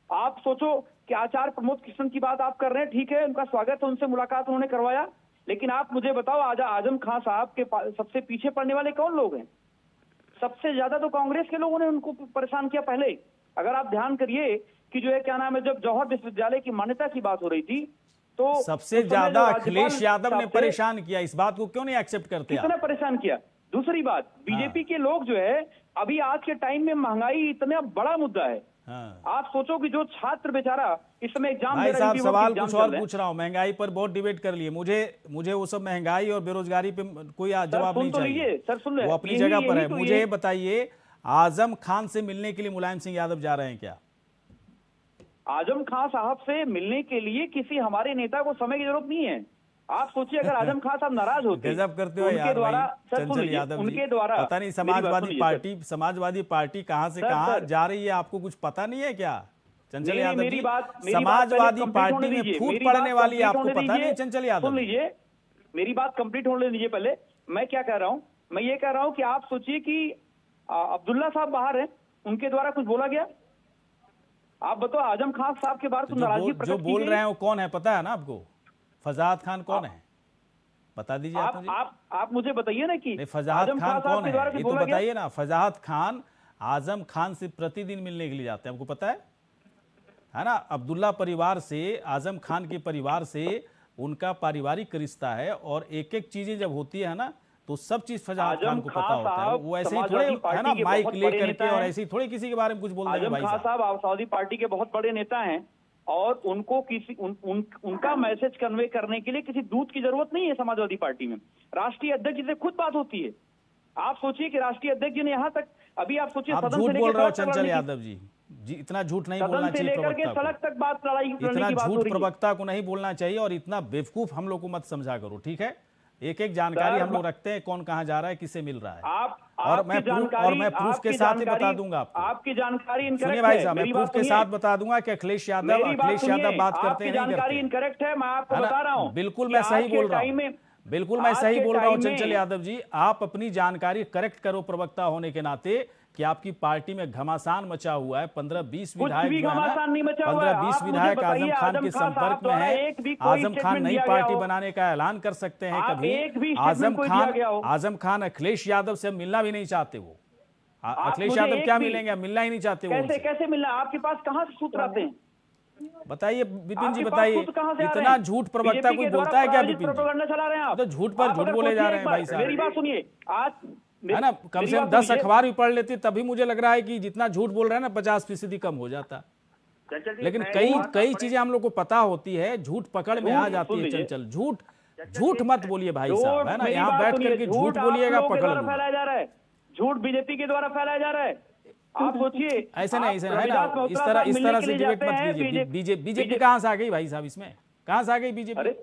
आप सोचो कि आचार्य प्रमोद कृष्ण की बात आप कर रहे हैं, ठीक है, उनका स्वागत है, उनसे मुलाकात उन्होंने करवाया, लेकिन आप मुझे बताओ आजम खान साहब के सबसे पीछे पड़ने वाले कौन लोग हैं? सबसे ज्यादा तो कांग्रेस के लोगों ने उनको परेशान किया पहले। अगर आप ध्यान करिए कि जो है क्या नाम है, जब जौहर विश्वविद्यालय की मान्यता की बात हो रही थी तो सबसे ज्यादा अखिलेश यादव ने परेशान किया। इस बात को क्यों नहीं एक्सेप्ट करते? कितना परेशान किया? दूसरी बात, बीजेपी के लोग जो है अभी आज के टाइम में महंगाई इतना बड़ा मुद्दा है। आप सोचो कि जो छात्र बेचारा इस समय एग्जाम भाई साहब सवाल कुछ और पूछ रहा हूँ, महंगाई पर बहुत डिबेट कर लिए, मुझे वो सब महंगाई और बेरोजगारी पे कोई जवाब नहीं चाहिए। सर सुन वो अपनी जगह पर है। मुझे बताइए, आजम खान से मिलने के लिए मुलायम सिंह यादव जा रहे हैं क्या? आजम खान साहब से मिलने के लिए किसी हमारे नेता को समय की जरूरत नहीं है। आप सोचिए अगर आजम खान साहब नाराज होते, गजब करते हो यार चंचल यादव जी। उनके द्वारा पता नहीं समाजवादी पार्टी कहां से कहां जा रही है, आपको कुछ पता नहीं है क्या चंचल यादव जी? समाजवादी पार्टी में फूट पड़ने वाली आपको पता नहीं चंचल यादव? सुन लीजिए, मेरी बात कंप्लीट होने दीजिए पहले। मैं क्या कह रहा हूं, मैं ये कह रहा हूं कि आप सोचिए कि अब्दुल्ला साहब बाहर हैं, उनके द्वारा कुछ बोला गया? आप बताओ, आजम खान साहब के बारे में नाराजगी प्रकट की गई? जो बोल रहे हैं वो कौन है पता है ना आपको? फजाद खान कौन है, बता दीजिए आप मुझे। आप मुझे बताइए ना कि फजाद खान कौन है, ये तो बताइए ना। फजाद खान आजम खान से प्रतिदिन मिलने के लिए जाते हैं, आपको पता है ना? अब्दुल्ला परिवार से, आजम खान के परिवार से उनका पारिवारिक रिश्ता है, और एक एक चीजें जब होती है ना तो सब चीज फजाद खान को पता होता है। वो ऐसे ही थोड़े है ना माइक लेकर के और ऐसे ही थोड़े किसी के बारे में कुछ बोल देंगे। भाई आजम खान साहब समाजवादी पार्टी के बहुत बड़े नेता हैं, और उनको किसी उनका मैसेज कन्वे करने के लिए किसी दूत की जरूरत नहीं है समाजवादी पार्टी में। राष्ट्रीय अध्यक्ष जी से खुद बात होती है। आप सोचिए कि राष्ट्रीय अध्यक्ष जी ने यहाँ तक, अभी आप सोचिए, आप झूठ बोल रहे हो चंचल यादव जी, इतना झूठ नहीं बोलना चाहिए प्रवक्ता को। सड़क तक बात लड़ाई इतना झूठ प्रवक्ता को नहीं बोलना चाहिए, और इतना बेवकूफ हम लोग को मत समझा करो, ठीक है? एक एक जानकारी हम लोग रखते हैं, कौन कहाँ जा रहा है, किससे मिल रहा है, और मैं प्रूफ के साथ ही बता दूंगा आपको। आपकी जानकारी सुनिए भाई साहब, मैं प्रूफ के साथ बता दूंगा कि अखिलेश यादव बात करते हैं, जानकारी इनकरेक्ट है, मैं आपको बता रहा हूँ। बिल्कुल मैं सही बोल रहा हूँ, बिल्कुल मैं सही बोल रहा हूँ चंचल यादव जी। आप अपनी जानकारी करेक्ट करो प्रवक्ता होने के नाते, कि आपकी पार्टी में घमासान मचा हुआ है। 15-20 विधायक 15-20 विधायक आजम खान के संपर्क में है। आजम खान नई पार्टी बनाने का ऐलान कर सकते हैं कभी। आजम खान अखिलेश यादव से मिलना भी नहीं चाहते। वो अखिलेश यादव क्या मिलेंगे, मिलना ही नहीं चाहते। वो कैसे मिलना? आपके पास कहां से सूत्र आते हैं? बताइए विपिन जी, बताइए। इतना झूठ प्रवक्ता कोई बोलता है क्या विपिन जी? चला रहे हैं आप, तो झूठ पर झूठ बोले जा रहे हैं भाई साहब। मेरी बात सुनिए, आज है ना, कम से कम 10 अखबार भी पढ़ लेते तभी मुझे लग रहा है कि जितना झूठ बोल रहे हैं ना 50% कम हो जाता। लेकिन कई चीजें हम लोग को पता होती है, झूठ पकड़ में आ जाती है। चंचल झूठ मत बोलिए भाई साहब, है ना? यहाँ बैठ करके झूठ बोलिएगा पकड़ फैलाया जा रहा है, झूठ बीजेपी के द्वारा फैलाया जा रहा है। आप सोचिए, ऐसा नहीं है ना, इस तरह से डिबेट मत कीजिए। बीजेपी कहाँ से आ गई भाई साहब? इसमें कहाँ से आ गई बीजेपी?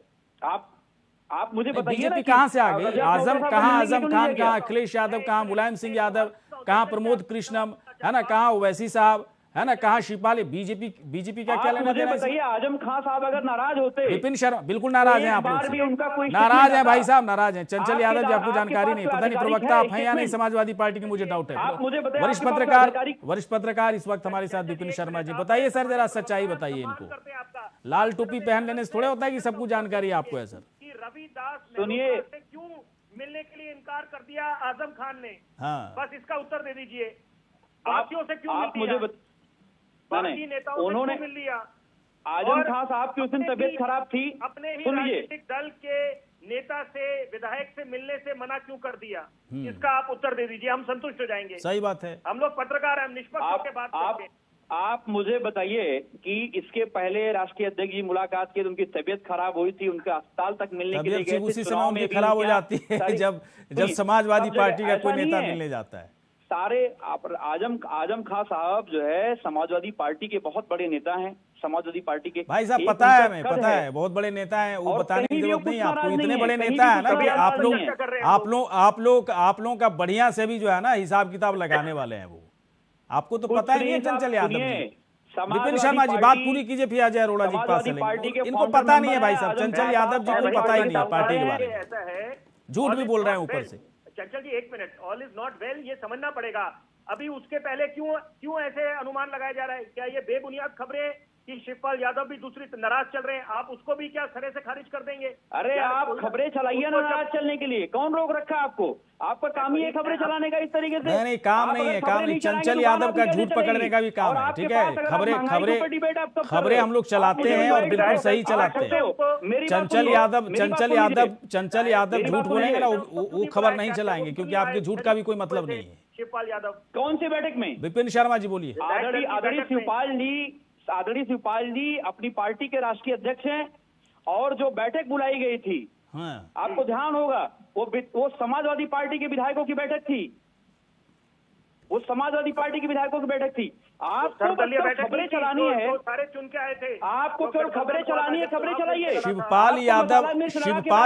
आप मुझे बताइए बीजेपी कहाँ से आ गई? आजम खान कहाँ, अखिलेश यादव कहाँ, मुलायम सिंह यादव कहाँ, प्रमोद कृष्णम है ना कहाँ, ओवैसी साहब है ना कहाँ, शिवपाल? बीजेपी का क्या लेना देना? बताइए, आजम खान साहब अगर नाराज होते। विपिन शर्मा बिल्कुल नाराज हैं आप लोग, नाराज हैं भाई साहब, नाराज हैं। चंचल यादव जी, आपको जानकारी नहीं, पता नहीं प्रवक्ता आप हैं या नहीं समाजवादी पार्टी की, मुझे डाउट है। वरिष्ठ पत्रकार इस वक्त हमारे साथ विपिन शर्मा जी। बताइए सर, जरा सच्चाई बताइए इनको। लाल टोपी पहन लेने से थोड़े होता है कि सब कुछ जानकारी आपको है सर। रविदास सुनिए, से क्यों मिलने के लिए इनकार कर दिया आजम खान ने? हाँ, बस इसका उत्तर दे दीजिए। भारतीयों से क्यों मिल मुझे लिया? भारतीय नेताओं से उन्होंने क्यों मिल लिया? आजम और खान साहब की उस दिन अपने तबीयत ही- खराब थी, अपने ही सुन लीजिए, राजनीतिक दल के नेता से, विधायक से मिलने से मना क्यों कर दिया? इसका आप उत्तर दे दीजिए, हम संतुष्ट हो जाएंगे। सही बात है। हम लोग पत्रकार हैं, हम निष्पक्ष होकर बात करते हैं। आप मुझे बताइए कि इसके पहले राष्ट्रीय अध्यक्ष जी मुलाकात की, उनकी तबीयत खराब हुई थी, उनके अस्पताल तक मिलने के लिए तबीयत गए सिर्फ थे। उसी समय चुनाव उनकी में भी खराब हो क्या जाती है सारी- जब सुनिए, समाजवादी सब जगह पार्टी का ऐसा कोई नहीं नेता है। मिलने जाता है। आजम खान साहब जो है समाजवादी पार्टी के बहुत बड़े नेता हैं, समाजवादी पार्टी के। भाई साहब एक पता है, उनका हमें कद पता है, बहुत बड़े नेता हैं, वो और बताने की कहीं भी जरूरत वो नहीं है कुछ आपको। नाराज इतने नहीं बड़े है, कहीं नेता भी है ना कुछ कि नाराज आप लोग नहीं है। कर रहे हैं आप लोगों का बढ़िया से भी जो है ना हिसाब किताब लगाने वाले हैं वो। आपको तो कुछ पता ही नहीं है नहीं, चंचल यादव सुनिए, जी। समाजवादी विपिन शर्मा जी बात पार्टी- पूरी कीजिए, फिर अजय अरोड़ा जी के पास समाजवादी पार्टी चलेंगे। के इनको फाउंडर पता नहीं है मेंबर भाई है साहब, आजम चंचल खान यादव साहब, जी को भाई पता ही भाई नहीं है पार्टी के बारे में। ऐसा है, झूठ भी बोल रहे हैं ऊपर से। चंचल जी एक minute, all is not well, ये समझना पड़ेगा। अभी उसके पहले क्यों ऐसे अनुमान लगाया जा रहा है? क्या ये बेबुनियाद खबरें कि शिवपाल यादव भी दूसरी नाराज चल रहे हैं, आप उसको भी क्या खड़े से खारिज कर देंगे? अरे या आप खबरें चलाइए ना नाराज चलने के लिए, कौन रोक रखा है आपको? आपका काम ही है खबरें चलाने का इस तरीके से। नहीं काम आप नहीं अगर है, खबरें काम नहीं। चलाएंगे चंचल तो यादव बात का कैसे झूठ पकड़ने चलेगी? का भी काम और है, आपके ठीक पास है। अगर आप खबरें महंगाई के खबरें ऊपर डिबेट आप कब कर खबरें रहे हो? हम लोग आप चलाते मुझे हैं और डिबेट बिल्कुल कराओ, सही आप चलाते सकते हैं। हो। मेरी बात चंचल सुनिए, यादव मेरी बात सुनिए। चंचल यादव मेरी बात झूठ बोलेंगे ना सुनिए। वो खबर नहीं चलाएंगे, क्योंकि आपके झूठ का भी कोई मतलब नहीं है। शिवपाल यादव कौन सी बैठक में? विपिन शर्मा जी बोलिए। आदरणीय शिवपाल जी अपनी पार्टी के राष्ट्रीय अध्यक्ष हैं, और जो बैठक बुलाई गई थी, हाँ आपको ध्यान होगा, वो समाजवादी पार्टी के विधायकों की बैठक थी। वो समाजवादी पार्टी के विधायकों की बैठक थी। आपको सर्वदलीय बस बैठक खबरें थी, चलानी जो है, सारे चुन के आए थे। आपको केवल खबरें चलानी है, खबरें चलाइए। शिवपाल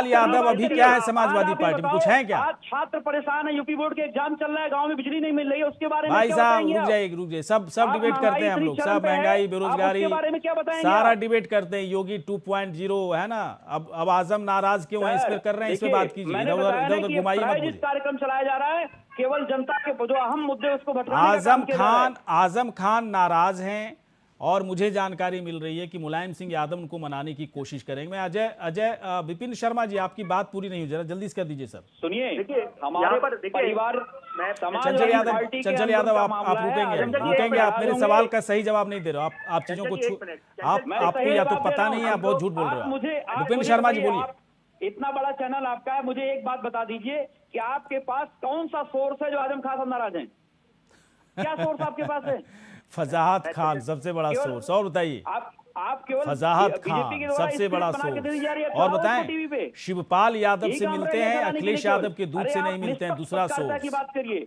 यादव अभी क्या है समाजवादी पार्टी में, कुछ है क्या? आज छात्र परेशान है, यूपी बोर्ड के एग्जाम चल रहा है, गांव में बिजली नहीं मिल रही है, उसके बारे में भाई क्या साहब बताएंगे रुक आप? जाइए सब डिबेट आप करते हैं हम लोग, महंगाई सब पे है, महंगाई आप बेरोजगारी उसके बारे में क्या बताएंगे सारा आप? डिबेट करते हैं। योगी 2.0 है ना, अब आजम नाराज क्यों है इस पे कर रहे हैं, इस पे देखिए, बात कीजिए। मैंने इधर बताया ना उधर कि घुमाइए मत प्रायोजित बोलिए। कार्यक्रम चलाया जा रहा है, केवल जनता के जो अहम मुद्दे उसको भटकाने का काम किया जा रहा है। आजम खान नाराज हैं और मुझे जानकारी मिल रही है कि मुलायम सिंह यादव उनको मनाने की कोशिश करेंगे। मैं अजय विपिन शर्मा जी आपकी बात पूरी नहीं हुई, जरा जल्दी से कर दीजिए सर। सुनिए, देखिए, हमारे यहाँ पर देखिए, परिवार चंचल यादव आप रुकेंगे, आप मेरे सवाल का सही जवाब नहीं दे रहे हो, आप चीजों को आपको या तो पता नहीं है, आप बहुत झूठ बोल रहे हो। विपिन शर्मा जी बोलिए। इतना बड़ा चैनल आपका है, मुझे एक बात बता दीजिए कि आपके पास कौन सा सोर्स है जो आजम खान साहब नाराज हैं? क्या सोर्स आपके पास है? फजाहत खान सबसे बड़ा सोर्स, और बताइए। आप केवल फजाहत बीजेपी खान के द्वारा सबसे बड़ा स्क्रिप्ट बना के दी जा रही है, सोर्स। और चलाओ उसको टीवी बताएं पे। शिवपाल यादव यही से काम मिलते रह गया हैं, चलाने के अखिलेश लिए यादव के दूध अरे से आप नहीं मिलते हैं, दूसरा निष्पक्षता की सोर्स बात करिए,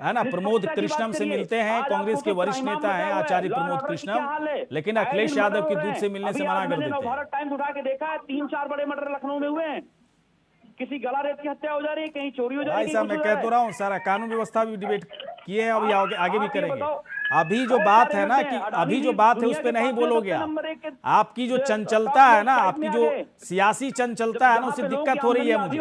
है ना। प्रमोद निष्पक्षता की कृष्णम बात से करिए। मिलते हैं, आज कांग्रेस आपको के तो वरिष्ठ इमाम नेता हैं बताया हुआ है, आचार्य लॉ एंड प्रमोद ऑर्डर की क्या हाल है? कृष्णम, लेकिन आए अखिलेश दिन यादव मर्डर के हो रहे दूध हैं। से मिलने से अभी मना आज कर मैंने देते हैं। नवभारत टाइम्स उठा के देखा है, 3-4 बड़े मर्डर लखनऊ में हुए हैं। किसी गला रेत की हत्या हो जा रही है, कहीं चोरी हो जा रही भाई है, साहब कहीं मैं कुछ हो कह तो रहा रहा हूँ, सारा कानून व्यवस्था भी डिबेट किए हैं, अभी आगे भी आप ये करेंगे। बताओ, अभी जो बहुत बात सारे है ना मुद्दे कि हैं। अभी अडानी जो जी बात है दुनिया उस पे के नहीं 5 बोलोगे सबसे आप। नंबर 1 के आपकी जो चंचलता टॉप है ना, फाइव आपकी में जो आ गए। सियासी चंचलता है ना, उसे दिक्कत हो रही है मुझे,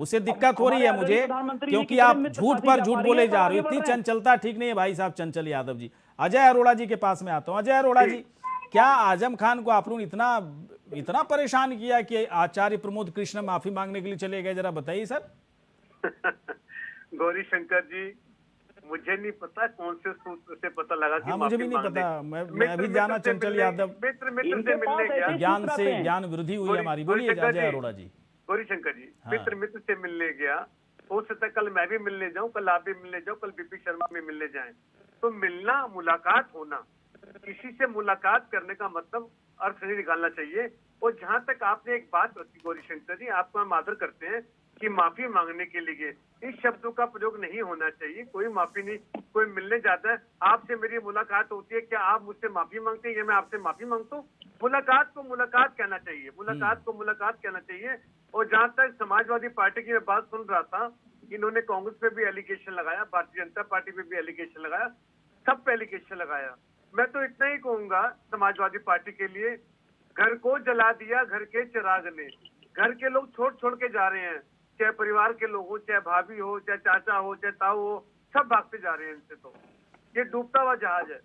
उसे दिक्कत हो रही है मुझे, क्योंकि आप झूठ पर झूठ बोले जा रहे हो। इतनी चंचलता ठीक नहीं है भाई साहब चंचल यादव जी। अजय अरोड़ा जी के पास में आता हूँ। अजय अरोड़ा जी, क्या आजम खान को आप लोग इतना परेशान किया कि आचार्य प्रमोद कृष्ण माफी मांगने के लिए चले गए, जरा बताइए सर। गौरी शंकर जी, मुझे नहीं पता कौन से सूत्र से पता लगा कि हाँ मुझे भी नहीं पता, मैं अभी जाना चंचल यादव मित्र से मिलने गया। ज्ञान वृद्धि हुई हमारी। बोलिए अजय अरोड़ा जी। गौरी शंकर जी, हाँ। मित्र से मिलने गया, हो सकता है कल मैं भी मिलने जाऊं, कल आप भी मिलने जाओ, कल बीपी शर्मा भी मिलने जाएं। तो मिलना, मुलाकात होना, किसी से मुलाकात करने का मतलब अर्थ नहीं निकालना चाहिए। और जहां तक आपने एक बात रखी गौरी शंकर जी, आपको हम आदर करते हैं कि माफी मांगने के लिए इस शब्दों का प्रयोग नहीं होना चाहिए। कोई माफी नहीं, कोई मिलने जाता है, आपसे मेरी मुलाकात होती है, क्या आप मुझसे माफी मांगते हैं या मैं आपसे माफी मांगता हूँ? मुलाकात को मुलाकात कहना चाहिए, मुलाकात को मुलाकात कहना चाहिए। और जहां तक समाजवादी पार्टी की मैं बात सुन रहा था, इन्होंने कांग्रेस पे भी एलिगेशन लगाया, भारतीय जनता पार्टी पे भी एलिगेशन लगाया, सब पे एलिगेशन लगाया। मैं तो इतना ही कहूंगा समाजवादी पार्टी के लिए, घर को जला दिया घर के चिराग ने। घर के लोग छोड़ के जा रहे हैं, चाहे परिवार के लोग हो, चाहे भाभी हो, चाहे चाचा हो, चाहे ताऊ हो, सब भागते जा रहे हैं इनसे। तो ये डूबता हुआ जहाज है,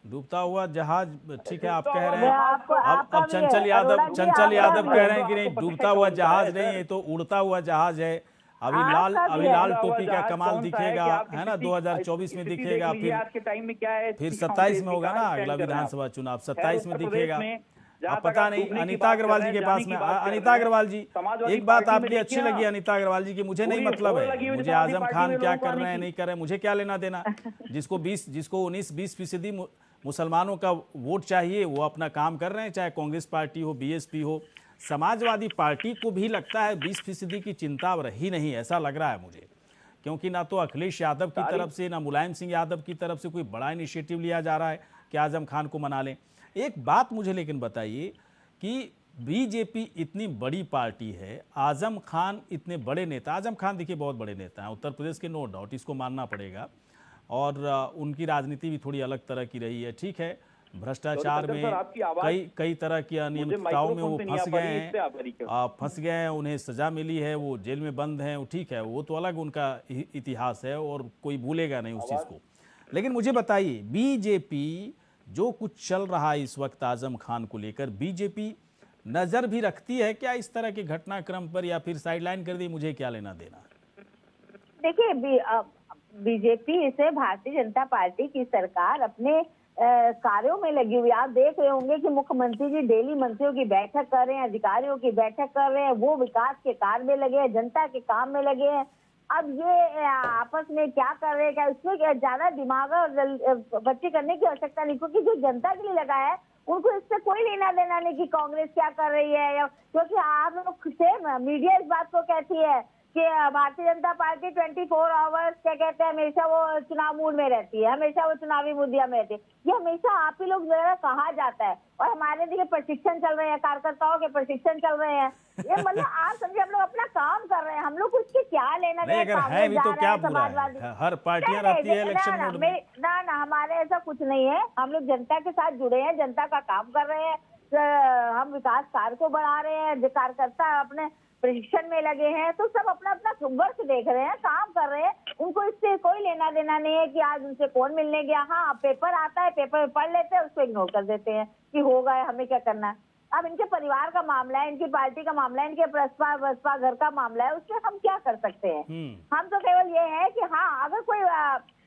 डूबता हुआ जहाज। ठीक है, आप कह रहे हैं। आपका अब भी चंचल है, यादव अरोड़ा जी, आपका कह रहे हैं कि नहीं, आपको डूबता हुआ जहाज नहीं, ये तो उड़ता हुआ जहाज है। अभी लाल टोपी का आज कमाल कौन सा है कि दिखेगा, आप है ना, स्थिति- 2024 में स्थिति दिखेगा, देख लीजिए फिर आज के टाइम में क्या है, फिर स्थिति 27 में कहाँ होगा पे ना stand अगला कर रहे हैं आप। विधानसभा चुनाव, खैर, 27 में उत्तर दिखेगा। प्रदेश में जहाँ अब तक पता आप नहीं डूबने की अनीता बात कर अग्रवाल रहे जी हैं, के जाने पास की में, बात कर अनीता रहे हैं, अग्रवाल जी, समाजवादी एक बात पार्टी में आपकी अच्छी देखिए लगी आप, अनीता अग्रवाल जी की, मुझे नहीं पूरी मतलब होड़ लगी है, हुई मुझे समाजवादी आजम पार्टी खान में क्या लोगों को कर आने रहे हैं की। नहीं कर रहे हैं मुझे क्या लेना देना। जिसको 19-20% मुसलमानों का वोट चाहिए वो अपना काम कर रहे हैं, चाहे कांग्रेस पार्टी हो, बीएसपी हो। समाजवादी पार्टी को भी लगता है 20% की चिंता अब रही नहीं, ऐसा लग रहा है मुझे, क्योंकि ना तो अखिलेश यादव की तरफ से ना मुलायम सिंह यादव की तरफ से कोई बड़ा इनिशिएटिव लिया जा रहा है कि आजम खान को मना लें। एक बात मुझे लेकिन बताइए कि बीजेपी इतनी बड़ी पार्टी है, आजम खान इतने बड़े नेता, आजम खान देखिए बहुत बड़े नेता हैं उत्तर प्रदेश के, नो डाउट, इसको मानना पड़ेगा, और उनकी राजनीति भी थोड़ी अलग तरह की रही है, ठीक है, भ्रष्टाचार में कई तरह की अनियमितताओं में वो फंस गए हैं, उन्हें सजा मिली है, वो जेल में बंद हैं, वो ठीक है, वो तो अलग उनका इतिहास है और कोई भूलेगा नहीं उस चीज़ को। लेकिन मुझे बताइए बीजेपी जो कुछ चल रहा है इस वक्त आजम खान को लेकर, बीजेपी नज़र भी रखती है क्या इस तरह के घटनाक्रम पर, या फिर साइडलाइन कर दी मुझे क्या लेना देना? देखिए बीजेपी से भारतीय जनता पार्टी की सरकार अपने कार्यों में लगी हुई। आप देख रहे होंगे कि मुख्यमंत्री जी डेली मंत्रियों की बैठक कर रहे हैं, अधिकारियों की बैठक कर रहे हैं, वो विकास के कार्य में लगे हैं, जनता के काम में लगे हैं। अब ये आपस में क्या कर रहे हैं, क्या उसमें ज्यादा दिमाग और बच्चे करने की आवश्यकता नहीं, क्योंकि जो जनता के लिए लगा है उनको इससे कोई लेना देना नहीं कि कांग्रेस क्या कर रही है, क्योंकि आप लोग से मीडिया इस बात को कहती है कि भारतीय जनता पार्टी 24 आवर्स क्या कहते हैं, हमेशा वो चुनाव मूड में रहती है, हमेशा वो चुनावी मुद्दे में रहती है। ये हमेशा आप ही लोग जरा कहा जाता है, और हमारे देखिए प्रशिक्षण चल रहे हैं, कार्यकर्ताओं के प्रशिक्षण चल रहे हैं। ये मतलब आप समझे, हम लोग अपना काम कर रहे हैं, हम लोग कुछ के क्या लेना नहीं, अगर है भी तो क्या बुरा है, हर पार्टियां रहती है इलेक्शन मोड में। ना हमारे ऐसा कुछ नहीं है, हम लोग जनता के साथ जुड़े हैं, जनता का काम कर रहे हैं, हम विकास कार्य को बढ़ा रहे हैं, कार्यकर्ता अपने प्रशिक्षण में लगे हैं, तो सब अपना अपना वर्क देख रहे हैं, काम कर रहे हैं, उनको इससे कोई लेना देना नहीं है कि आज उनसे कौन मिलने गया। हाँ, पेपर आता है, पेपर में पढ़ लेते हैं, उसको इग्नोर कर देते हैं कि हो गए, हमें क्या करना है। अब इनके परिवार का मामला है, इनकी पार्टी का मामला है, इनके बसपा घर का मामला है, उसमें हम क्या कर सकते हैं। हम तो केवल ये है कि हाँ, अगर कोई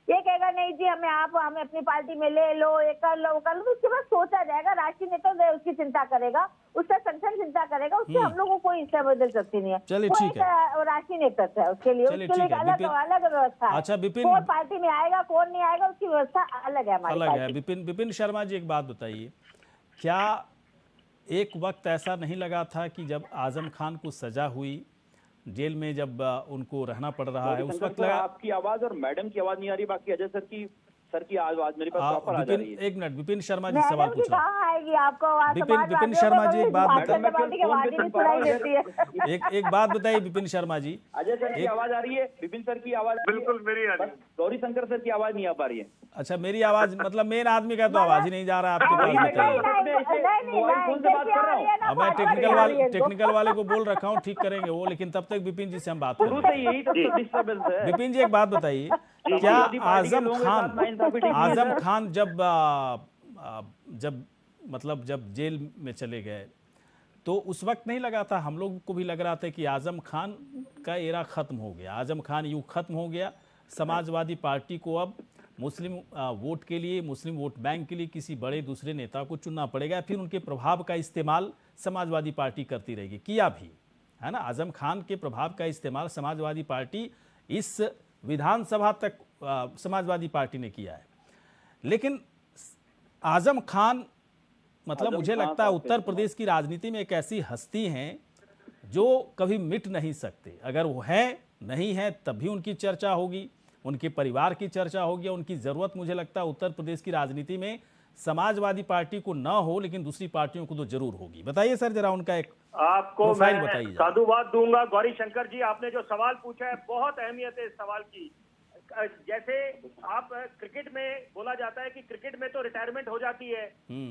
ये कहेगा नहीं जी हमें अपनी पार्टी में ले लो, ये कर लो, वो कर लो, तो उसके बाद सोचा जाएगा, राष्ट्रीय नेता उसकी चिंता करेगा, उसका संगठन चिंता करेगा, उससे हम लोगों को कोई इससे बदल सकती नहीं है। चलिए ठीक है, राष्ट्रीय नेतृत्व है उसके लिए अलग व्यवस्था है। अच्छा विपिन, कौन पार्टी में आएगा कौन नहीं आएगा उसकी व्यवस्था अलग है हमारी अलग है। विपिन शर्मा जी, एक बात बताइए, क्या एक वक्त ऐसा नहीं लगा था कि जब आजम खान को सजा हुई, जेल में जब उनको रहना पड़ रहा है, उस वक्त लगा? आपकी आवाज और मैडम की आवाज नहीं आ रही, बाकी अजय सर की आवाज मेरे पास प्रॉपर आ रही है। एक मिनट, विपिन शर्मा जी सवाल पूछ रहा हूं। आएगी आपको आवाज? विपिन शर्मा जी एक बात बताइए, एक बात बताइए विपिन शर्मा जी, अजय सर की आवाज आ रही है, विपिन सर की आवाज बिल्कुल मेरी आ रही है, गौरी शंकर सर की आवाज नहीं आ पा रही है। अच्छा, मेरी आवाज मतलब मेन आदमी का तो आवाज ही नहीं जा रहा आपके पास, बताइए। मोबाइल फोन से बात कर रहा हूँ, मैं टेक्निकल वाले को बोल रखा हूँ, ठीक करेंगे वो, लेकिन तब तक विपिन जी से हम बात करेंगे। यही तो डिस्टर्बेंस है। विपिन जी एक बात बताइए, क्या आजम खान जब जेल में चले गए तो उस वक्त नहीं लगा था, हम लोग को भी लग रहा था कि आजम खान का एरा खत्म हो गया, आजम खान युग खत्म हो गया, समाजवादी पार्टी को अब मुस्लिम वोट के लिए, मुस्लिम वोट बैंक के लिए किसी बड़े दूसरे नेता को चुनना पड़ेगा, फिर उनके प्रभाव का इस्तेमाल समाजवादी पार्टी करती रहेगी, किया भी है ना। आजम खान के प्रभाव का इस्तेमाल समाजवादी पार्टी इस विधानसभा तक समाजवादी पार्टी ने किया है, लेकिन आजम खान मतलब मुझे लगता है उत्तर प्रदेश की राजनीति में एक ऐसी हस्ती हैं जो कभी मिट नहीं सकते, अगर वो है नहीं है तब भी उनकी चर्चा होगी, उनके परिवार की चर्चा होगी, उनकी ज़रूरत मुझे लगता है उत्तर प्रदेश की राजनीति में समाजवादी पार्टी को ना हो लेकिन दूसरी पार्टियों को तो जरूर होगी। बताइए सर जरा उनका एक आपको प्रोफाइल मैं बताइए। साधुवाद दूंगा गौरी शंकर जी, आपने जो सवाल पूछा है बहुत अहमियत है इस सवाल की। जैसे आप क्रिकेट में बोला जाता है कि क्रिकेट में तो रिटायरमेंट हो जाती है,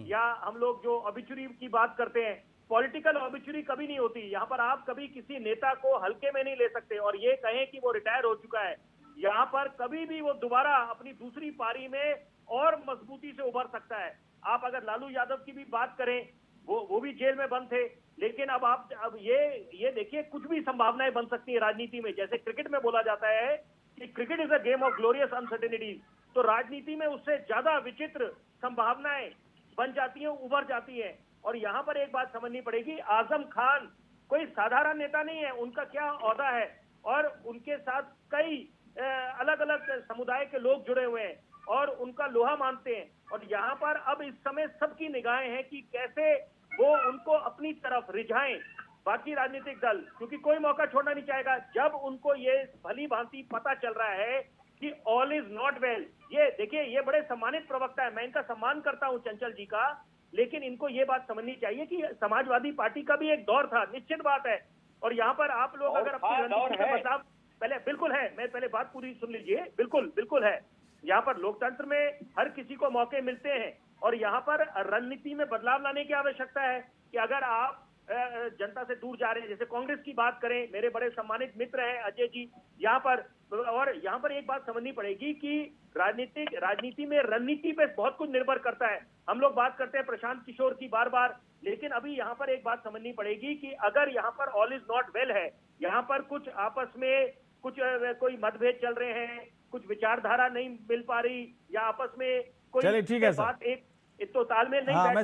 या हम लोग जो ऑबिचुरी की बात करते हैं, पॉलिटिकल ऑबिचुरी कभी नहीं होती। यहाँ पर आप कभी किसी नेता को हल्के में नहीं ले सकते और ये कहें कि वो रिटायर हो चुका है, यहाँ पर कभी भी वो दोबारा अपनी दूसरी पारी में और मजबूती से उभर सकता है। आप अगर लालू यादव की भी बात करें, वो भी जेल में बंद थे। लेकिन अब ये देखिए, कुछ भी संभावनाएं बन सकती है राजनीति में। जैसे क्रिकेट में बोला जाता है कि cricket is a game of glorious uncertainties, तो राजनीति में उससे ज्यादा विचित्र संभावनाएं बन जाती हैं, उभर जाती हैं। और यहाँ पर एक बात समझनी पड़ेगी, आजम खान कोई साधारण नेता नहीं है, उनका क्या ओहदा है, और उनके साथ कई अलग अलग समुदाय के लोग जुड़े हुए हैं और उनका लोहा मानते हैं। और यहाँ पर अब इस समय सबकी निगाहें हैं कि कैसे वो उनको अपनी तरफ रिझाएं, बाकी राजनीतिक दल, क्योंकि कोई मौका छोड़ना नहीं चाहेगा। जब उनको ये भली भांति पता चल रहा है कि ऑल इज नॉट वेल, ये देखिए, ये बड़े सम्मानित प्रवक्ता है, मैं इनका सम्मान करता हूं चंचल जी का, लेकिन इनको ये बात समझनी चाहिए कि समाजवादी पार्टी का भी एक दौर था, निश्चित बात है। और यहाँ पर आप लोग अगर अपनी रणनीति में बदलाव, पहले बिल्कुल है, मैं पहले बात पूरी सुन लीजिए, बिल्कुल है। यहाँ पर लोकतंत्र में हर किसी को मौके मिलते हैं और यहाँ पर रणनीति में बदलाव लाने की आवश्यकता है कि अगर आप जनता से दूर जा रहे हैं, जैसे कांग्रेस की बात करें, मेरे बड़े सम्मानित मित्र हैं अजय जी यहाँ पर, और यहाँ पर एक बात समझनी पड़ेगी कि राजनीति में रणनीति पे बहुत कुछ निर्भर करता है। हम लोग बात करते हैं प्रशांत किशोर की बार बार, लेकिन अभी यहाँ पर एक बात समझनी पड़ेगी कि अगर यहाँ पर ऑल इज नॉट वेल है, यहाँ पर कुछ आपस में कुछ कोई मतभेद चल रहे हैं, कुछ विचारधारा नहीं मिल पा रही, या आपस में कोई चलिए ठीक है बात एक तो तालमेल नहीं, हाँ मैं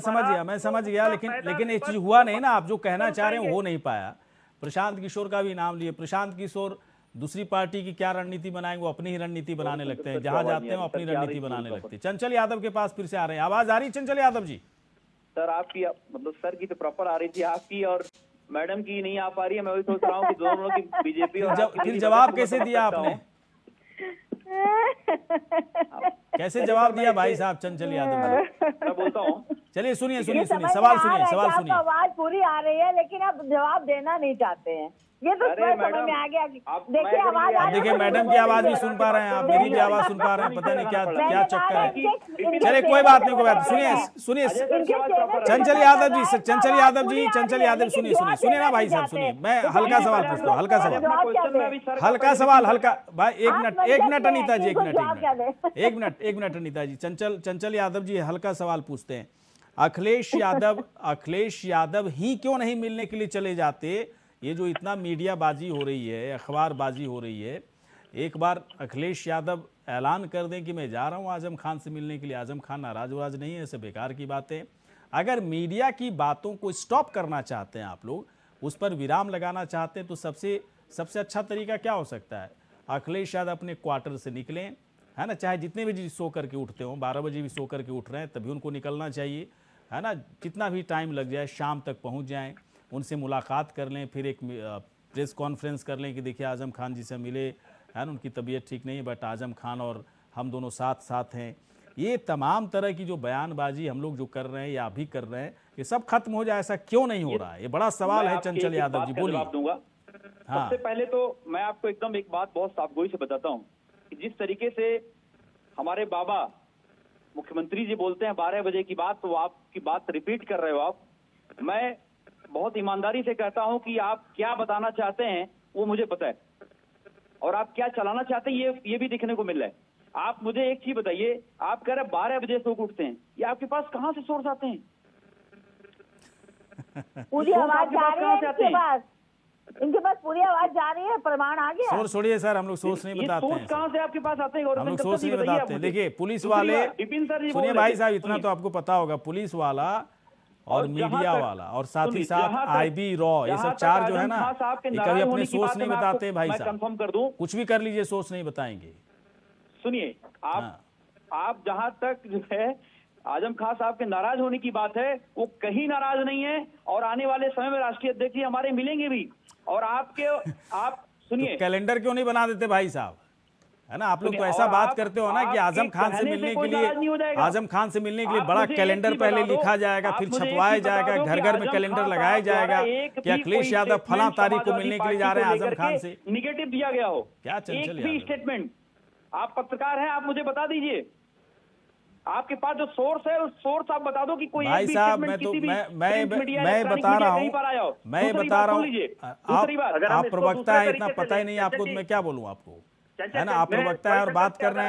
समझ गया, लेकिन एक चीज हुआ नहीं ना, आप जो कहना चाह रहे हैं हो नहीं पाया। प्रशांत किशोर का भी नाम लिए, प्रशांत किशोर दूसरी पार्टी की क्या रणनीति बनाएंगे, वो अपनी ही रणनीति बनाने लगते हैं, जहां जाते हैं वो अपनी रणनीति बनाने लगते हैं। चंचल यादव के पास फिर से आ रहे हैं, आवाज आ रही चंचल यादव जी? सर आपकी, मतलब सर की तो प्रॉपर आ रही थी, आपकी और मैडम की नहीं आ पा रही है। मैं वही सोच रहा हूँ कि दोनों की बीजेपी और फिर जवाब कैसे दिया आपने? कैसे जवाब दिया भाई साहब चंचल यादव ने? मैं बोलता हूँ, चलिए सुनिए सवाल सुनिए। आवाज पूरी आ रही है लेकिन आप जवाब देना नहीं चाहते हैं, ये तो समझ में आ गया। देखिए आवाज आ रही है, देखिए मैडम की आवाज भी सुन पा रहे हैं आप, मेरी भी आवाज सुन पा रहे हैं, पता नहीं क्या चक्कर है। चलिए कोई बात नहीं, कोई बात, सुनिए चंचल यादव जी सुनिए ना भाई साहब, सुनिए, मैं हल्का सवाल पूछता हूँ, हल्का सवाल भाई, एक मिनट अनीता जी, एक मिनट अनीता जी, चंचल यादव जी हल्का सवाल पूछते हैं। अखिलेश यादव ही क्यों नहीं मिलने के लिए चले जाते? ये जो इतना मीडियाबाजी हो रही है, अखबारबाजी हो रही है, एक बार अखिलेश यादव ऐलान कर दें कि मैं जा रहा हूं आजम खान से मिलने के लिए। आजम खान नाराज वाराज नहीं है, ऐसे बेकार की बातें। अगर मीडिया की बातों को स्टॉप करना चाहते हैं आप लोग, उस पर विराम लगाना चाहते हैं, तो सबसे अच्छा तरीका क्या हो सकता है? अखिलेश यादव अपने क्वार्टर से निकलें, है ना, चाहे जितने बजे सो करके उठते हों, 12 बजे भी सो करके उठ रहे हैं तभी उनको निकलना चाहिए, है ना, जितना भी टाइम लग जाए शाम तक पहुंच जाएं, उनसे मुलाकात कर लें, फिर एक प्रेस कॉन्फ्रेंस कर लें कि देखिए आजम खान जी से मिले, है ना, उनकी तबीयत ठीक नहीं है बट आजम खान और हम दोनों साथ हैं। ये तमाम तरह की जो बयानबाजी हम लोग जो कर रहे हैं या अभी कर रहे हैं, ये सब खत्म हो जाए, ऐसा क्यों नहीं हो रहा है? ये बड़ा सवाल है चंचल यादव जी, बोलिए। हाँ। सबसे पहले तो मैं आपको एकदम एक बात बहुत साफगोई से बताता हूँ कि जिस तरीके से हमारे बाबा मुख्यमंत्री जी बोलते हैं 12 बजे की बात, तो आपकी बात रिपीट कर रहे हो आप। मैं बहुत ईमानदारी से कहता हूं कि आप क्या बताना चाहते हैं वो मुझे पता है, और आप क्या चलाना चाहते हैं ये भी दिखने को मिल रहा है। आप मुझे एक चीज बताइए, आप कह रहे 12 बजे सो उठते हैं, ये आपके पास कहां से सोर्स आते हैं? पूरी आवाज जा रही है इनके पास पूरी आवाज जा रही है, प्रमाण आ गया। सोर्स छोड़िए सर, हम लोग सोर्स नहीं बताते हैं। कहां से आपके पास आते हैं? हम लोग सोर्स नहीं बताते हैं। देखिए पुलिस वाले, सुनिए भाई साहब, इतना तो आपको पता होगा, पुलिस वाला और मीडिया वाला और साथ ही साथ आईबी रॉ, ये सब चार जो है ना, ये कभी अपने सोर्स नहीं बताते भाई साहब। कंफर्म कर दूं, कुछ भी कर लीजिए, सोर्स नहीं बताएंगे। सुनिए आप जहां तक जो है आजम खान साहब के नाराज होने की बात है, वो कहीं नाराज नहीं है, और आने वाले समय में राष्ट्रीय अध्यक्ष जी हमारे मिलेंगे भी। और आप सुनिए, तो कैलेंडर क्यों नहीं बना देते भाई साहब, है ना? आप लोग तो ऐसा बात करते हो ना कि आजम खान से मिलने के लिए बड़ा कैलेंडर पहले लिखा जाएगा, फिर छपवाया जाएगा, घर घर में कैलेंडर लगाया जाएगा कि अखिलेश यादव फला तारीख को मिलने के लिए जा रहे हैं आजम खान से। निगेटिव दिया गया हो क्या चंचल एक भी स्टेटमेंट? आप पत्रकार हैं, आप मुझे बता दीजिए, आपके पास जो सोर्स है उस सोर्स आप बता दो कि कोई भाई साहब, मैं बता रहा हूँ, आप प्रवक्ता है, इतना पता ही नहीं आपको, तो मैं क्या बोलूँ आपको, है ना? आप प्रवक्ता है और बात कर रहे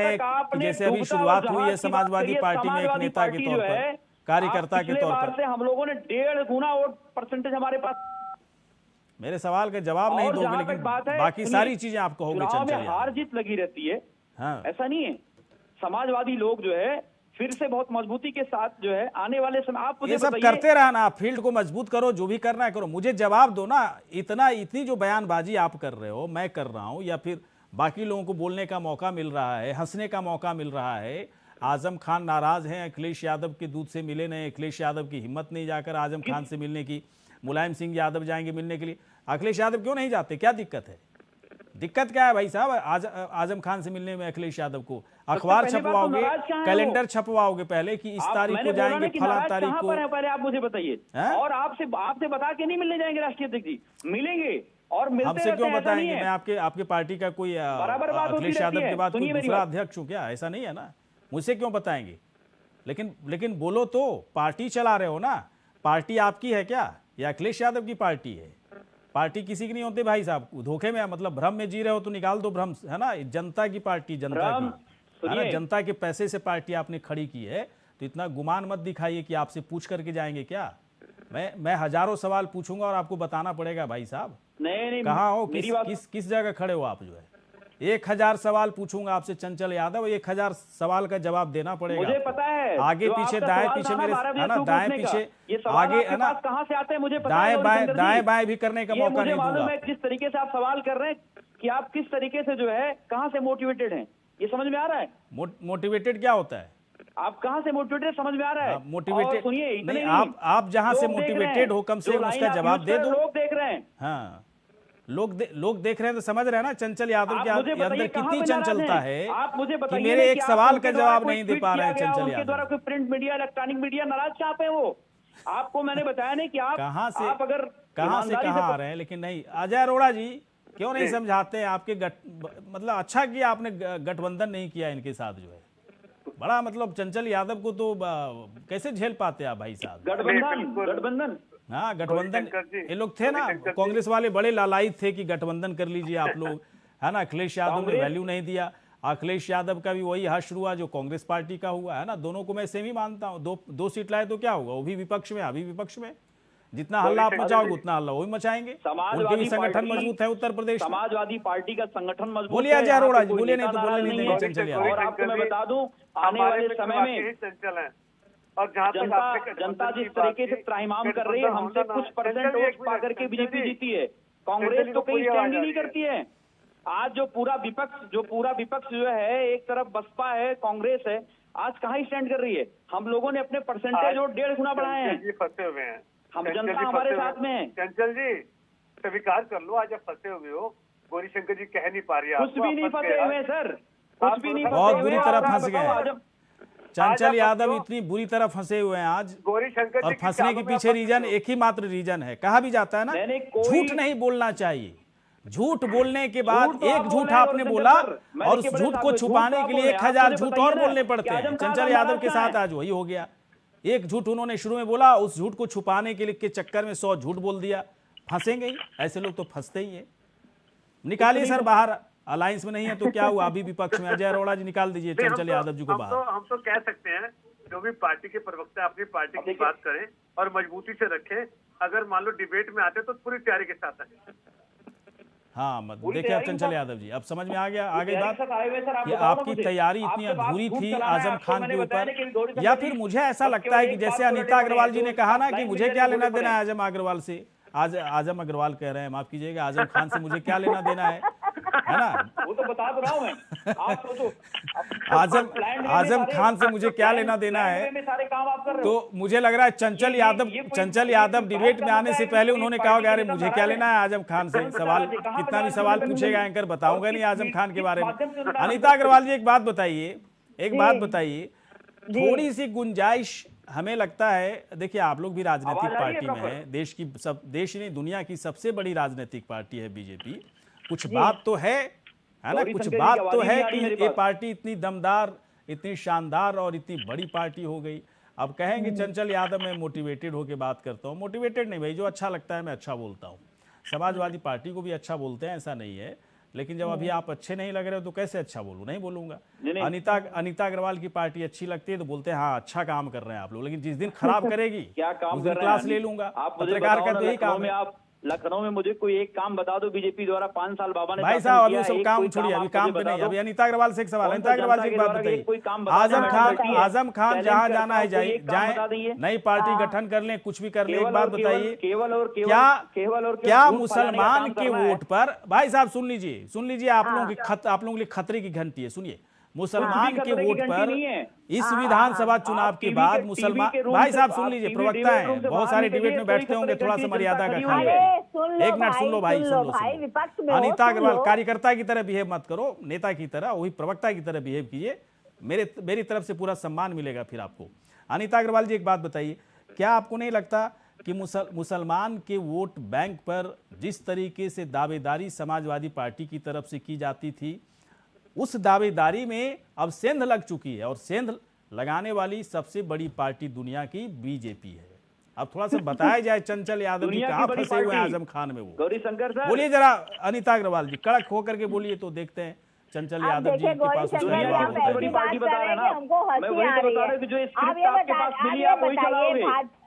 हैं कि जैसे अभी शुरुआत हुई है समाजवादी पार्टी में एक नेता के तौर पर, कार्यकर्ता के पिछले तौर बार पर। से हम लोगों ने 1.5 गुना वोट परसेंटेज हमारे पास। मेरे सवाल का जवाब नहीं और दोगे, जहां लेकिन तक बात है, बाकी सुनिए, सारी चीजें आप कहोगे चुनाव चंचल में हार यादव। जीत लगी रहती है, हाँ, ऐसा नहीं है। समाजवादी लोग जो है फिर से बहुत मजबूती के साथ जो है आने वाले समय, आप मुझे ये सब बताइए, करते रहना, आप फील्ड को मजबूत करो, जो भी करना है करो, मुझे जवाब दो ना। इतनी जो बयानबाजी आप कर रहे हो, मैं कर रहा हूं, या फिर बाकी लोगों को बोलने का मौका मिल रहा है, हंसने का मौका मिल रहा है। आजम खान नाराज हैं, अखिलेश यादव के दूध से मिले नहीं, अखिलेश यादव की हिम्मत नहीं जाकर आजम खान से मिलने की। मुलायम सिंह यादव जाएंगे मिलने के लिए, अखिलेश यादव क्यों नहीं जाते? क्या दिक्कत है? दिक्कत क्या है भाई साहब आजम खान से मिलने में अखिलेश यादव को? अखबार पहली बात तो छपवाओगे, नाराज कहाँ है वो? कैलेंडर छपवाओगे पहले कि इस तारीख मैंने को बोला ना जाएंगे, कि फला नाराज तारीख कहाँ को। पर है, पहले आप मुझे बताइए। हैं? और आपसे बता के नहीं मिलने जाएंगे राष्ट्रीय अध्यक्ष जी, मिलेंगे और मिलते हमसे रहते क्यों हैं, ऐसा नहीं बताएंगे? है। मैं आपके पार्टी का कोई बराबर बात होती अखिलेश रहती यादव है। के बाद कोई सुनिए मेरी दूसरा बात। अध्यक्ष हूँ क्या? ऐसा नहीं है ना, मुझसे क्यों बताएंगे? लेकिन बोलो तो, पार्टी चला रहे हो ना, पार्टी आपकी है क्या या अखिलेश यादव की पार्टी है? पार्टी किसी की नहीं होती भाई साहब। धोखे में, मतलब भ्रम में जी रहे हो तो निकाल दो भ्रम, है ना। जनता की पार्टी, जनता भ्रम, की, है ना, सुनिए। जनता के पैसे से पार्टी आपने खड़ी की है, तो इतना गुमान मत दिखाइए कि आपसे पूछ करके जाएंगे क्या। मैं हजारों सवाल पूछूंगा और आपको बताना पड़ेगा भाई साहब नहीं, कहाँ हो, मेरी बात किस जगह खड़े हो आप। जो है 1000 सवाल पूछूंगा आपसे चंचल यादव, 1000 सवाल का जवाब देना पड़ेगा मुझे आपको। पता है, आगे जो पीछे, आपका दाएं सवाल पीछे था ना मेरे, 12 बजे है ना, शुरू दाएं पूछने का, पीछे, ये सवाल आगे, आपके है ना, पास कहाँ से आते हैं मुझे पता है। दाएं बाएं, रविशंकर जी, दाएं बाएं भी करने का ये मौका मुझे नहीं मालूम दूंगा है आपको। जिस तरीके से आप सवाल कर रहे हैं कि आप किस तरीके से जो है कहाँ से मोटिवेटेड हैं, ये समझ में आ रहा है। मोटिवेटेड क्या होता है? आप कहाँ से मोटिवेटेड समझ में आ रहा है। मोटिवेटेड और सुनिए, इतने नहीं, नहीं, आप जहां से लोग देख रहे मोटिवेटेड हैं, हो, कम से जो कम लाइन उसका आप जवाब यूज दे कर, दो। लोग देख रहे हैं। हाँ, लोग देख रहे हैं तो समझ रहे हैं ना चंचल यादव आप के मुझे अंदर बताइए कहाँ कितनी पे नाराज चंचलता हैं? है आप मुझे कि बताइए मेरे ना एक कि सवाल उनके का द्वारा जवाब कोई नहीं दे ट्वीट पा रहे हैं किया गया, चंचल उनके द्वारा यादव। कोई प्रिंट मीडिया, इलेक्ट्रॉनिक मीडिया नाराज कहाँ पे वो? आपको मैंने बताया नहीं कि आप कहाँ से आप अगर कहाँ ईमानदारी आ रहे हैं, लेकिन नहीं। अजय अरोड़ा जी क्यों नहीं समझाते हैं आपके मतलब अच्छा किया आपने गठबंधन नहीं किया इनके साथ। जो है बड़ा, मतलब चंचल यादव को तो कैसे झेल पाते आप भाई साहब? गठबंधन हाँ, गठबंधन, गौरीशंकर जी, ये लोग थे ना, गौरीशंकर जी। कांग्रेस वाले बड़े लालायित थे कि गठबंधन कर लीजिए आप लोग, है ना। अखिलेश यादव ने कांग्रेस- वैल्यू नहीं दिया। अखिलेश यादव का भी वही हश्र हुआ जो कांग्रेस पार्टी का हुआ, है ना। दोनों को मैं सेम ही मानता हूँ। दो सीट लाए तो क्या होगा, वो भी विपक्ष में, अभी विपक्ष में। जितना हल्ला आप मचाओगे उतना हल्ला वो भी मचाएंगे। उनके भी संगठन पार्टी- मजबूत है उत्तर प्रदेश में। समाजवादी पार्टी का संगठन मजबूत बोलिए है, अजय यहाँ अरोड़ा पे जी, कोई बोलिए, नहीं नेता तो बोलने नाराज नहीं नहीं देंगे है। चंचल यादव। और आपको मैं बता दूं, आने हमारे वाले में समय बाकी में ही चंचल है। और जहाँ तक आपने जनता गठबंधन जिस की बात तरीके से की, त्राहिमाम कर रही है, गठबंधन हमसे होना कुछ ना- परसेंट चंचल जी, वोट एक पा मिनट, करके चंचल बीजेपी जी, जीती है। चंचल कांग्रेस जी तो को कहीं पूरी स्टैंड आवाज ही आ नहीं रही है। करती है। आज जो पूरा विपक्ष जो है, एक तरफ बसपा है, कांग्रेस है, आज कहाँ ही स्टैंड कर रही है। हम लोगों ने अपने परसेंटेज और 1.5 गुना बढ़ाए हैं। चंचल जी फंसे हुए हैं। हम चंचल जनता जी हमारे फंसे हुए साथ में है। चंचल जी स्वीकार कर लो, आज जब फंसे हुए हो, गौरीशंकर जी कह नहीं पा रही कुछ आपको, भी आप नहीं फंस फंसे गए। हुए सर, कुछ भी नहीं बहुत फंसे बुरी हुए। तरह और आप फंस बताओ, गए। आज हम- चंचल यादव जो- इतनी बुरी तरह फंसे हुए हैं आज, गौरीशंकर और जी की फंसने के चालों में पीछे आप रीजन फंसे हो। एक ही मात्र रीजन है, कहा भी जाता है ना, मैंने कोई- झूठ नहीं बोलना चाहिए। झूठ बोलने के बाद झूठ तो आप एक बोल झूठ रहे हैं आपने गौरीशंकर बोला, सर, मैं और देखिए उस बड़े झूठ साहब, को झूठ छुपाने तो के आप लिए बोल रहे हैं। 1000 आप मुझे झूठ बताइए और ना बोलने पड़ते कि हैं। आजम खान चंचल का यादव नाराज के कहाँ साथ है? आज वही हो गया। एक झूठ उन्होंने शुरू में बोला, उस झूठ को छुपाने के चक्कर में 100 झूठ बोल दिया। फंसेंगे ही, ऐसे लोग तो फंसते ही है। निकालिए सर बाहर, अलायंस में नहीं है तो क्या हुआ, अभी विपक्ष में। अजय अरोड़ा जी निकाल दीजिए नहीं, चंचल यादव जी को बाहर। हम तो कह सकते हैं, जो भी पार्टी के प्रवक्ता अपनी पार्टी की बात करें और मजबूती से रखें। अगर मान लो डिबेट में आते तो पूरी तैयारी के साथ आए। हाँ, मत पूरी देखिए अब तैयारी के चंचल साथ- यादव जी, अब समझ में आ गई बात सर आए हुए सर, आप कि बताओ ना आपकी मुझे। तैयारी इतनी आपके पास अधूरी खूब थी चलाना है, आजम आपको खान मैंने के बताया ऊपर, लेकिन गौरीशंकर या जी, फिर मुझे ऐसा बस लगता केवल है कि एक जैसे बात अनीता बोलने अग्रवाल पड़े, जी ने दो कहा ना कि लाइन मुझे में क्या बोलने लेना देना पड़े। है आजम अग्रवाल से, आज आजम अग्रवाल कह रहे हैं, माफ कीजिएगा, आजम खान से मुझे क्या लेना देना है ना। वो तो बता तो रहा हूं मैं। आप सोचो, आजम खान से मुझे क्या लेना देना है। में सारे काम आप कर रहे हो। तो मुझे लग रहा है चंचल यादव डिबेट में आने से पहले उन्होंने कहा होगा, अरे मुझे क्या लेना है आजम खान से। सवाल कितना भी सवाल पूछेगा एंकर, बताऊंगा नहीं आजम खान के बारे में। अनीता अग्रवाल जी एक बात बताइए, थोड़ी सी गुंजाइश हमें लगता है, देखिए आप लोग भी राजनीतिक आवाज आ रही है पार्टी में proper? हैं, देश नहीं दुनिया की सबसे बड़ी राजनीतिक पार्टी है बीजेपी। कुछ बात तो है ना, गौरी कुछ शंकर जी बात की तो आवाज है नहीं आ कि रही मेरे ये पास। पार्टी इतनी दमदार, इतनी शानदार और इतनी बड़ी पार्टी हो गई। अब कहेंगे चंचल यादव मैं मोटिवेटेड होकर बात करता हूँ, मोटिवेटेड नहीं भाई, जो अच्छा लगता है मैं अच्छा बोलता हूँ। समाजवादी पार्टी को भी अच्छा बोलते हैं, ऐसा नहीं है, लेकिन जब अभी आप अच्छे नहीं लग रहे हो तो कैसे अच्छा बोलूं? नहीं बोलूंगा। नहीं। अनीता अग्रवाल की पार्टी अच्छी लगती है तो बोलते हैं हाँ अच्छा काम कर रहे हैं आप लोग, लेकिन जिस दिन खराब करेगी क्या काम उस दिन कर रहे हैं? क्लास ले लूंगा। आप मुझे पत्रकार बताओ का ना, तो यही लखनऊ काम में है। आप लखनऊ में मुझे कोई एक काम बता दो बीजेपी द्वारा 5 साल बाबा ने भाई शासन साहब अभी किया, वो सब एक काम कोई छोड़िए, अभी आप काम मुझे पे नहीं। बता अभी दो। अनीता अग्रवाल से एक सवाल, कौन अनीता सा अग्रवाल जनता से एक के बात द्वारा बताइए। कोई काम बता आजम दें, खान बताइए। आजम खान चैलेंज जहां करता जाना है हूं, कोई एक काम बता जाए, देंगे। नई पार्टी गठन कर लें, कुछ भी कर लें, एक केवल बात और बताइए केवल और केवल क्या केवल और केवल क्या झूठ फैलाने का मुसलमान काम के करना है। वोट पर, भाई साहब सुन लीजिए आप लोगों की आप लोगों के लिए खतरे की घंटी है। सुनिए, मुसलमान के खतरे की वोट घंटी पर नहीं है। इस विधानसभा चुनाव के बाद मुसलमान, भाई साहब सुन लीजिए, प्रवक्ता हैं, बहुत सारे डिबेट में बैठते होंगे, थोड़ा सा मर्यादा का ख्याल अरे रखिए। सुन लो एक मिनट सुन लो भाई, सुन लो भाई, विपक्ष में हो, अनीता सुन अग्रवाल लो। कार्यकर्ता की तरह बिहेव मत करो, नेता की तरह, वही प्रवक्ता की तरह बिहेव कीजिए। मेरी तरफ से पूरा सम्मान मिलेगा फिर आपको। अनीता अग्रवाल जी एक बात बताइए, क्या आपको नहीं लगता कि मुसलमान के वोट बैंक पर जिस तरीके से दावेदारी समाजवादी पार्टी की तरफ से की जाती थी, उस दावेदारी में अब सेंध लग चुकी है, और सेंध लगाने वाली सबसे बड़ी पार्टी दुनिया की बीजेपी है। अब थोड़ा सा बताया जाए, चंचल यादव जी दुनिया की कहाँ बड़ी फंसे हुए हैं पार्टी। आजम खान में? वो गौरी शंकर सर, बोलिए जरा अनीता अग्रवाल जी, कड़क होकर के बोलिए तो देखते हैं चंचल अब यादव जी देखिए के गौरी पास उसका शंकर दुनिया जी, जवाब आप की सबसे होता बड़ी है। ऐसी बात पार्टी कर बता रहे रहे हैं हैं कि ना। हमको मैं हंसी वही आ तो रही बता है। रहा हूं कि जो आप स्क्रिप्ट ये आपके पास मिली आप वही चलाओगे।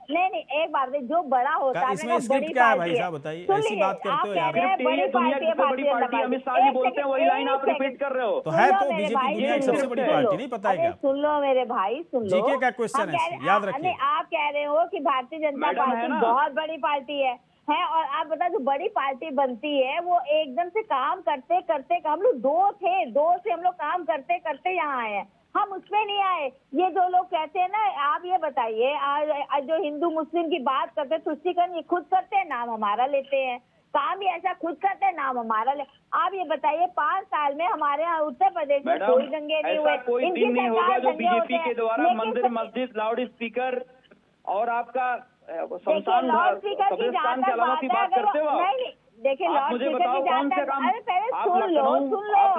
नहीं एक बात है, जो बड़ा होता है इसमें ना, स्क्रिप्ट बड़ी क्या है पार्टी भाई साहब बताइए? सुन ऐसी लीजिए, बात करते आप हो कह यार। रहे हैं स्क्रिप्ट यही बड़ी है, दुनिया की पार्टी है सबसे बड़ी भारतीय पार्टी। जनता अमित शाह पार्टी। जी बोलते हैं, वही लाइन आप रिपीट कर रहे हो। तो है सुन लो तो मेरे बीजेपी भाई, दुनिया की सुन लो, सबसे बड़ी सुन पार्टी, लो। नहीं पता है अरे क्या? सुन लो मेरे भाई, सुन लो। जीके का क्वेश्चन हम है, कह रहे- याद रखिए। आप कह रहे हो कि भारतीय जनता मैडम है पार्टी ना। बहुत बड़ी पार्टी है, और आप बता, जो बड़ी पार्टी बनती है वो एकदम से काम करते करते, हम लोग दो से हम लोग काम करते करते यहाँ आए हैं, हम उसमें नहीं आए। ये जो लोग कहते हैं ना, आप ये बताइए, जो हिंदू मुस्लिम की बात करते हैं, तुष्टीकरण ये खुद करते हैं, नाम हमारा लेते हैं, काम भी ऐसा खुद करते हैं, नाम हमारा ले। आप ये बताइए, 5 साल में हमारे यहाँ उत्तर प्रदेश में मैडम, कोई दंगे नहीं हुए, ऐसा कोई इनकी दिन नहीं होगा सरकार जो दंगे बीजेपी होते हैं, के द्वारा लेकिन मंदिर मस्जिद लाउड स्पीकर और आपका शमशान लाउड स्पीकर की जहाँ कब्रिस्तान के तक अलावा बात की है, बात अगर करते हो वो- आप? नहीं देखिए, आप लाउड मुझे स्पीकर बताओ की जहाँ कौन से तक, काम? अरे पहले आप सुन लो,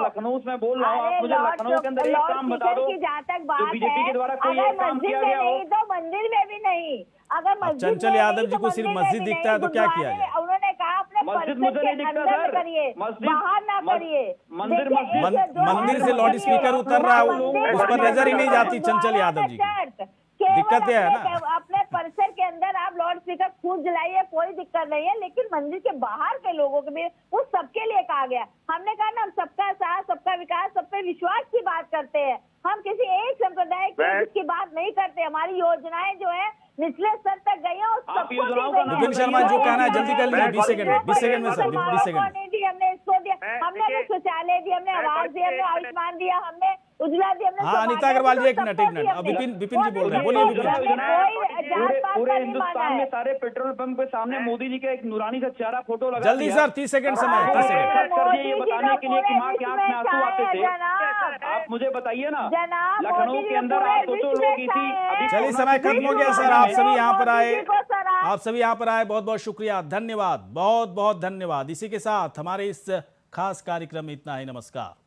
लखनऊ में बोल रहा हूँ, आप मुझे लखनऊ के अंदर एक काम बता दो की जहाँ तक जो बात बीजेपी के द्वारा कोई अगर एक काम मस्जिद किया में गया हो। नहीं तो मंदिर में भी नहीं, अगर मस्जिद चंचल में यादव नहीं जी तो को सिर्फ मंदिर में मस्जिद भी दिखता है नहीं। तो क्या किया गुरुद्वारे जाए? उन्होंने कहा अपने मस्जिद परिसर मुझे के नहीं दिखता अंदर में सर। करिए, मस्जिद- बाहर ना करिए। मंदिर देखिए, मस्जिद- एक जो मंदिर से है लाउड करिए, स्पीकर उतर रहा है, मंदिर उस पर में नजर ही नहीं जाती गुरुद्वारा चंचल यादव में जी की। चर्च, केवल दिक्कत यह है अपने- ना। अपने परिसर के अंदर आप लाउड स्पीकर खुद जलाइए, कोई दिक्कत नहीं है, लेकिन मंदिर के बाहर के लोगों के भी वो सबके लिए कहा गया। हमने कहा ना, हम सबका साथ, सबका विकास, सब पे विश्वास की बात करते हैं, हम किसी एक संप्रदाय की बात नहीं करते। हमारी योजनाएं जो है निचले स्तर तक गई है, और सबको योजनाओं दी का गई नाम विपिन शर्मा जो कहना है जल्दी कर लीजिए, 20 सेकंड में, 20 सेकंड में सर, 20 सेकंड में। नहीं दी, हमने इसको दिया, हमने हमें शौचालय दिया, हमने आवास दिया, हमने आयुष्मान दिया, हमने उजला दिया, हमने हाँ, अनीता अग्रवाल जी एक मिनट, अब विपिन जी बोल रहे हैं, बोलिए विपिन जी। पूरे हिंदुस्तान में सारे पेट्रोल पंप के सामने मोदी जी का एक नूरानी सा चेहरा फोटो लगा जल्दी दिया। सर, 30 सेकंड समय है, 30 सेकंड। सर्च करिए, ये बताने के लिए कि माँ की आंख में आंसू आते थे। जनाब, आप मुझे बताइए ना, जनाब, लखनऊ मोदी जी के अंदर पूरे आप सोचो विश्व लोग में इसी छाए हैं। अभी चलिए, समय खत्म हो गया सर, आप सभी यहाँ पर आए, आप सभी यहाँ पर आए, बहुत बहुत शुक्रिया, धन्यवाद, बहुत बहुत धन्यवाद। इसी के साथ हमारे इस खास कार्यक्रम में इतना ही, नमस्कार।